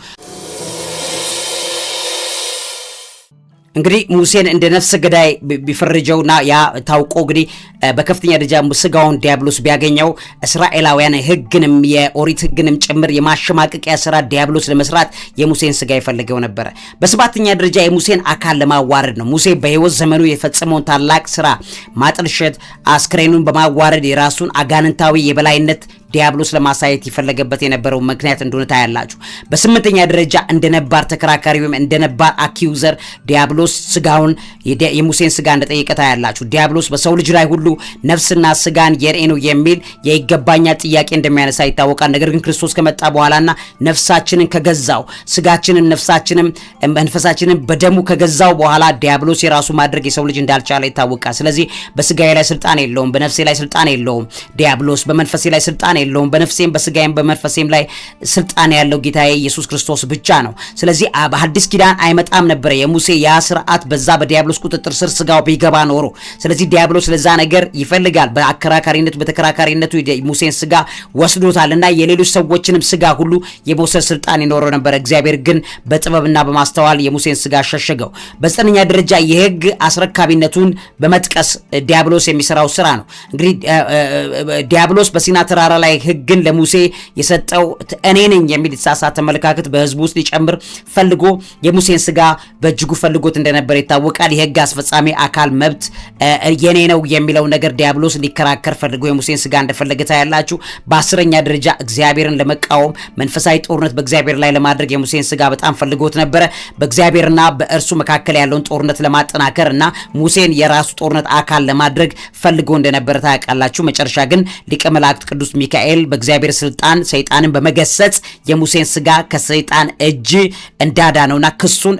እንግዲህ ሙሴን እንደ ነፍሰ ገዳይ ቢፈርጀውና ያ ታውቆ እንግዲህ በከፍተኛ ደረጃ ስጋውን ዲያብሎስ ቢያገኘው እስራኤላውያን ህግንም የኦሪት ህግንም ጭምር የማሸማቀቂያ ስራ ዲያብሎስ ለመስራት የሙሴን ስጋ ይፈልገው ነበር። በሰባተኛ ደረጃ የሙሴን አካል ለማዋረድ ነው። ሙሴ በህይወት ዘመኑ የፈጸመውን ታላቅ ስራ ማጥልሸት፣ አስክሬኑን በማዋረድ የራሱን አጋንንታዊ የበላይነት ዲያብሎስ ለማሳየት ይፈለገበት የነበረው ምክንያት እንደሆነ ታያላችሁ። በስምንተኛ ደረጃ እንደ ነባር ተከራካሪ ወይም እንደ ነባር አኪዩዘር ዲያብሎስ ስጋውን የሙሴን ስጋ እንደጠየቀ ታያላችሁ። ዲያብሎስ በሰው ልጅ ላይ ሁሉ ነፍስና ስጋን የኔ ነው የሚል የይገባኛል ጥያቄ እንደሚያነሳ ይታወቃል። ነገር ግን ክርስቶስ ከመጣ በኋላና ነፍሳችንን ከገዛው ስጋችንን ነፍሳችንን መንፈሳችንን በደሙ ከገዛው በኋላ ዲያብሎስ የራሱ ማድረግ የሰው ልጅ እንዳልቻለ ይታወቃል። ስለዚህ በስጋዬ ላይ ስልጣን የለውም፣ በነፍሴ ላይ ስልጣን የለውም ዲያብሎስ፣ በመንፈሴ ላይ ስልጣን የለውም፣ በነፍሴም በስጋዬም በመንፈሴም ላይ ስልጣን ያለው ጌታዬ ኢየሱስ ክርስቶስ ብቻ ነው። ስለዚህ በሐዲስ ኪዳን አይመጣም ነበር የሙሴ ያ ስርዓት በዛ በዲያብሎስ ቁጥጥር ስር ስጋው ቢገባ ኖሮ። ስለዚህ ዲያብሎስ ለዛ ነገር ይፈልጋል። በተከራካሪነቱ ሙሴን ስጋ ወስዶታልና የሌሎች ሰዎችንም ስጋ ሁሉ የመውሰድ ስልጣን ይኖረው ነበር። እግዚአብሔር ግን በጥበብና በማስተዋል የሙሴን ስጋ ሸሸገው። በዘጠነኛ ደረጃ የህግ አስረካቢነቱን በመጥቀስ ዲያብሎስ የሚሰራው ስራ ነው። እንግዲህ ዲያብሎስ በሲና ተራራ ላይ ህግን ለሙሴ የሰጠው እኔ ነኝ የሚል የተሳሳተ አመለካከት በህዝቡ ውስጥ ሊጨምር ፈልጎ የሙሴን ስጋ በእጅጉ ፈልጎት እንደነበር ይታወቃል። የህግ አስፈጻሚ አካል መብት የኔ ነው የሚለው ነገር ዲያብሎስ ሊከራከር ፈልጎ የሙሴን ስጋ እንደፈለገ ታያላችሁ። በአስረኛ ደረጃ እግዚአብሔርን ለመቃወም መንፈሳዊ ጦርነት በእግዚአብሔር ላይ ለማድረግ የሙሴን ስጋ በጣም ፈልጎት ነበረ። በእግዚአብሔርና በእርሱ መካከል ያለውን ጦርነት ለማጠናከር እና ሙሴን የራሱ ጦርነት አካል ለማድረግ ፈልጎ እንደነበረ ታያቃላችሁ። መጨረሻ ግን ሊቀ መላእክት ቅዱስ ሚካኤል ሚካኤል በእግዚአብሔር ስልጣን ሰይጣንን በመገሰጽ የሙሴን ስጋ ከሰይጣን እጅ እንዳዳነውና ክሱን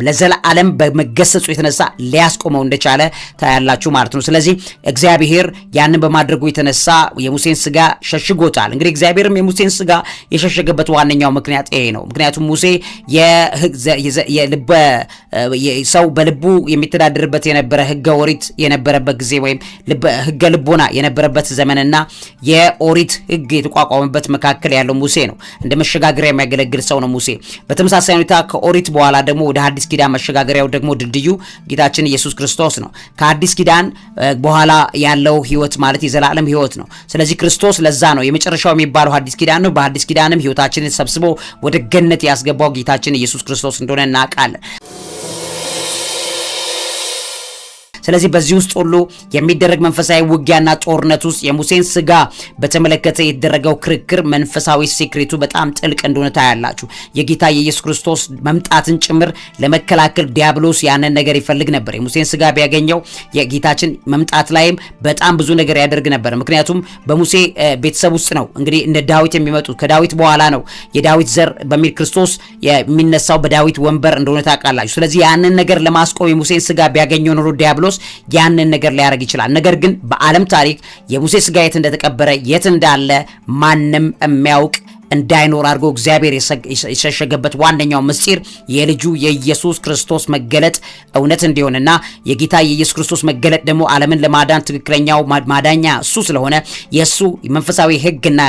ለዘላለም በመገሰጹ የተነሳ ሊያስቆመው እንደቻለ ታያላችሁ ማለት ነው። ስለዚህ እግዚአብሔር ያንን በማድረጉ የተነሳ የሙሴን ስጋ ሸሽጎታል። እንግዲህ እግዚአብሔርም የሙሴን ስጋ የሸሸገበት ዋነኛው ምክንያት ይሄ ነው። ምክንያቱም ሙሴ ሰው በልቡ የሚተዳደርበት የነበረ ሕገ ኦሪት የነበረበት ጊዜ ወይም ሕገ ልቦና የነበረበት ዘመንና የኦሪት ሕግ የተቋቋመበት መካከል ያለው ሙሴ ነው። እንደ መሸጋገሪያ የሚያገለግል ሰው ነው ሙሴ። በተመሳሳይ ሁኔታ ከኦሪት በኋላ ደግሞ ወደ አዲስ ኪዳን መሸጋገሪያው ደግሞ ድልድዩ ጌታችን ኢየሱስ ክርስቶስ ነው። ከአዲስ ኪዳን በኋላ ያለው ህይወት ማለት የዘላለም ህይወት ነው። ስለዚህ ክርስቶስ ለዛ ነው የመጨረሻው የሚባለው አዲስ ኪዳን ነው። በአዲስ ኪዳንም ህይወታችንን ሰብስቦ ወደ ገነት ያስገባው ጌታችን ኢየሱስ ክርስቶስ እንደሆነ እናውቃለን። ስለዚህ በዚህ ውስጥ ሁሉ የሚደረግ መንፈሳዊ ውጊያና ጦርነት ውስጥ የሙሴን ስጋ በተመለከተ የተደረገው ክርክር መንፈሳዊ ሴክሬቱ በጣም ጥልቅ እንደሆነ ታያላችሁ። የጌታ የኢየሱስ ክርስቶስ መምጣትን ጭምር ለመከላከል ዲያብሎስ ያንን ነገር ይፈልግ ነበር። የሙሴን ስጋ ቢያገኘው የጌታችን መምጣት ላይም በጣም ብዙ ነገር ያደርግ ነበር። ምክንያቱም በሙሴ ቤተሰብ ውስጥ ነው እንግዲህ እንደ ዳዊት የሚመጡት። ከዳዊት በኋላ ነው የዳዊት ዘር በሚል ክርስቶስ የሚነሳው በዳዊት ወንበር እንደሆነ ታውቃላችሁ። ስለዚህ ያንን ነገር ለማስቆም የሙሴን ስጋ ቢያገኘው ኖሮ ዲያብሎስ ያንን ነገር ሊያደርግ ይችላል። ነገር ግን በዓለም ታሪክ የሙሴ ስጋ የት እንደተቀበረ የት እንዳለ ማንም የሚያውቅ እንዳይኖር አድርጎ እግዚአብሔር የሸሸገበት ዋነኛው ምስጢር የልጁ የኢየሱስ ክርስቶስ መገለጥ እውነት እንዲሆንና የጌታ የኢየሱስ ክርስቶስ መገለጥ ደግሞ ዓለምን ለማዳን ትክክለኛው ማዳኛ እሱ ስለሆነ የእሱ መንፈሳዊ ሕግና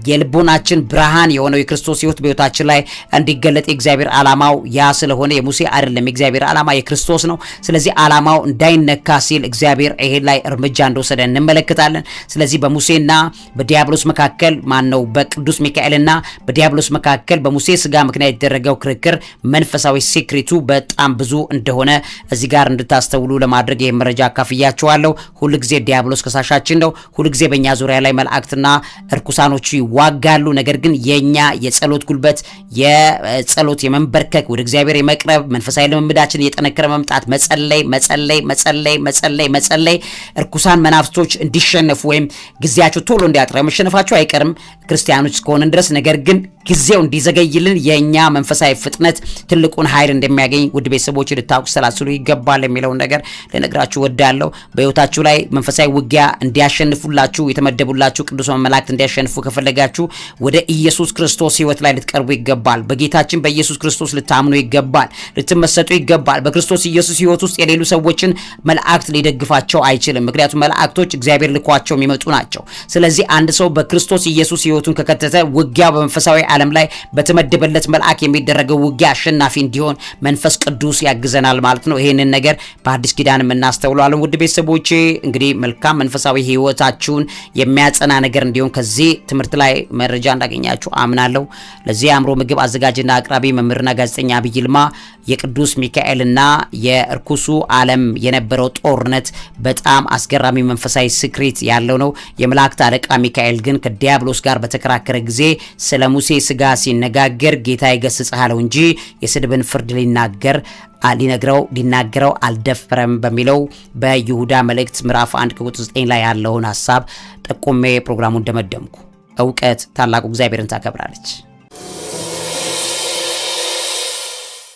የልቦናችን ብርሃን የሆነው የክርስቶስ ሕይወት በሕይወታችን ላይ እንዲገለጥ የእግዚአብሔር ዓላማው ያ ስለሆነ የሙሴ አይደለም። የእግዚአብሔር ዓላማ የክርስቶስ ነው። ስለዚህ ዓላማው እንዳይነካ ሲል እግዚአብሔር ይሄን ላይ እርምጃ እንደወሰደ እንመለከታለን። ስለዚህ በሙሴና በዲያብሎስ መካከል ማን ነው በቅዱስ ሚካኤልና በዲያብሎስ መካከል በሙሴ ስጋ ምክንያት የተደረገው ክርክር መንፈሳዊ ሴክሬቱ በጣም ብዙ እንደሆነ እዚህ ጋር እንድታስተውሉ ለማድረግ ይሄን መረጃ አካፍያችኋለሁ። ሁሉ ጊዜ ዲያብሎስ ከሳሻችን ነው። ሁሉ ጊዜ በእኛ ዙሪያ ላይ መላእክትና እርኩሳኖቹ ይዋጋሉ። ነገር ግን የኛ የጸሎት ጉልበት የጸሎት የመንበርከክ ወደ እግዚአብሔር የመቅረብ መንፈሳዊ ልምምዳችን እየጠነከረ መምጣት መጸለይ መጸለይ መጸለይ መጸለይ መጸለይ እርኩሳን መናፍስቶች እንዲሸነፉ ወይም ጊዜያቸው ቶሎ እንዲያጥራ መሸነፋቸው አይቀርም ክርስቲያኖች እስከሆነን ድረስ። ነገር ግን ጊዜው እንዲዘገይልን የኛ መንፈሳዊ ፍጥነት ትልቁን ኃይል እንደሚያገኝ ውድ ቤተሰቦች ልታውቁ ስላስሉ ይገባል የሚለውን ነገር ልነግራችሁ ወዳለሁ። በህይወታችሁ ላይ መንፈሳዊ ውጊያ እንዲያሸንፉላችሁ የተመደቡላችሁ ቅዱሳን መላእክት እንዲያሸንፉ ከፈለጋችሁ ወደ ኢየሱስ ክርስቶስ ህይወት ላይ ልትቀርቡ ይገባል። በጌታችን በኢየሱስ ክርስቶስ ልታምኑ ይገባል። ልትመሰጡ ይገባል። በክርስቶስ ኢየሱስ ህይወት ውስጥ የሌሉ ሰዎችን መላእክት ሊደግፋቸው አይችልም። ምክንያቱም መላእክቶች እግዚአብሔር ልኳቸው የሚመጡ ናቸው። ስለዚህ አንድ ሰው በክርስቶስ ኢየሱስ ህይወቱን ከከተተ ውጊያው በመንፈሳዊ ዓለም ላይ በተመደበለት መልአክ የሚደረገው ውጊያ አሸናፊ እንዲሆን መንፈስ ቅዱስ ያግዘናል ማለት ነው። ይሄንን ነገር በአዲስ ኪዳን እናስተውላለን። ውድ ቤተሰቦቼ እንግዲህ መልካም መንፈሳዊ ህይወታችሁን የሚያጸና ነገር እንዲሆን ከዚህ ትምህርት ላይ መረጃ እንዳገኛችሁ አምናለሁ። ለዚህ አእምሮ ምግብ አዘጋጅና አቅራቢ መምህርና ጋዜጠኛ ዐቢይ ይልማ። የቅዱስ ሚካኤልና የእርኩሱ ዓለም የነበረው ጦርነት በጣም አስገራሚ መንፈሳዊ ሲክሬት ያለው ነው። የመላእክት አለቃ ሚካኤል ግን ከዲያብሎስ ጋር በተከራከረ ጊዜ ስለ ሙሴ ስጋ ሲነጋገር ጌታ ይገስጽህ አለው እንጂ የስድብን ፍርድ ሊናገረው አልደፈረም በሚለው በይሁዳ መልእክት ምዕራፍ 1 ቁጥር 9 ላይ ያለውን ሐሳብ ጠቁሜ ፕሮግራሙን እንደመደምኩ። እውቀት ታላቁ እግዚአብሔርን ታከብራለች።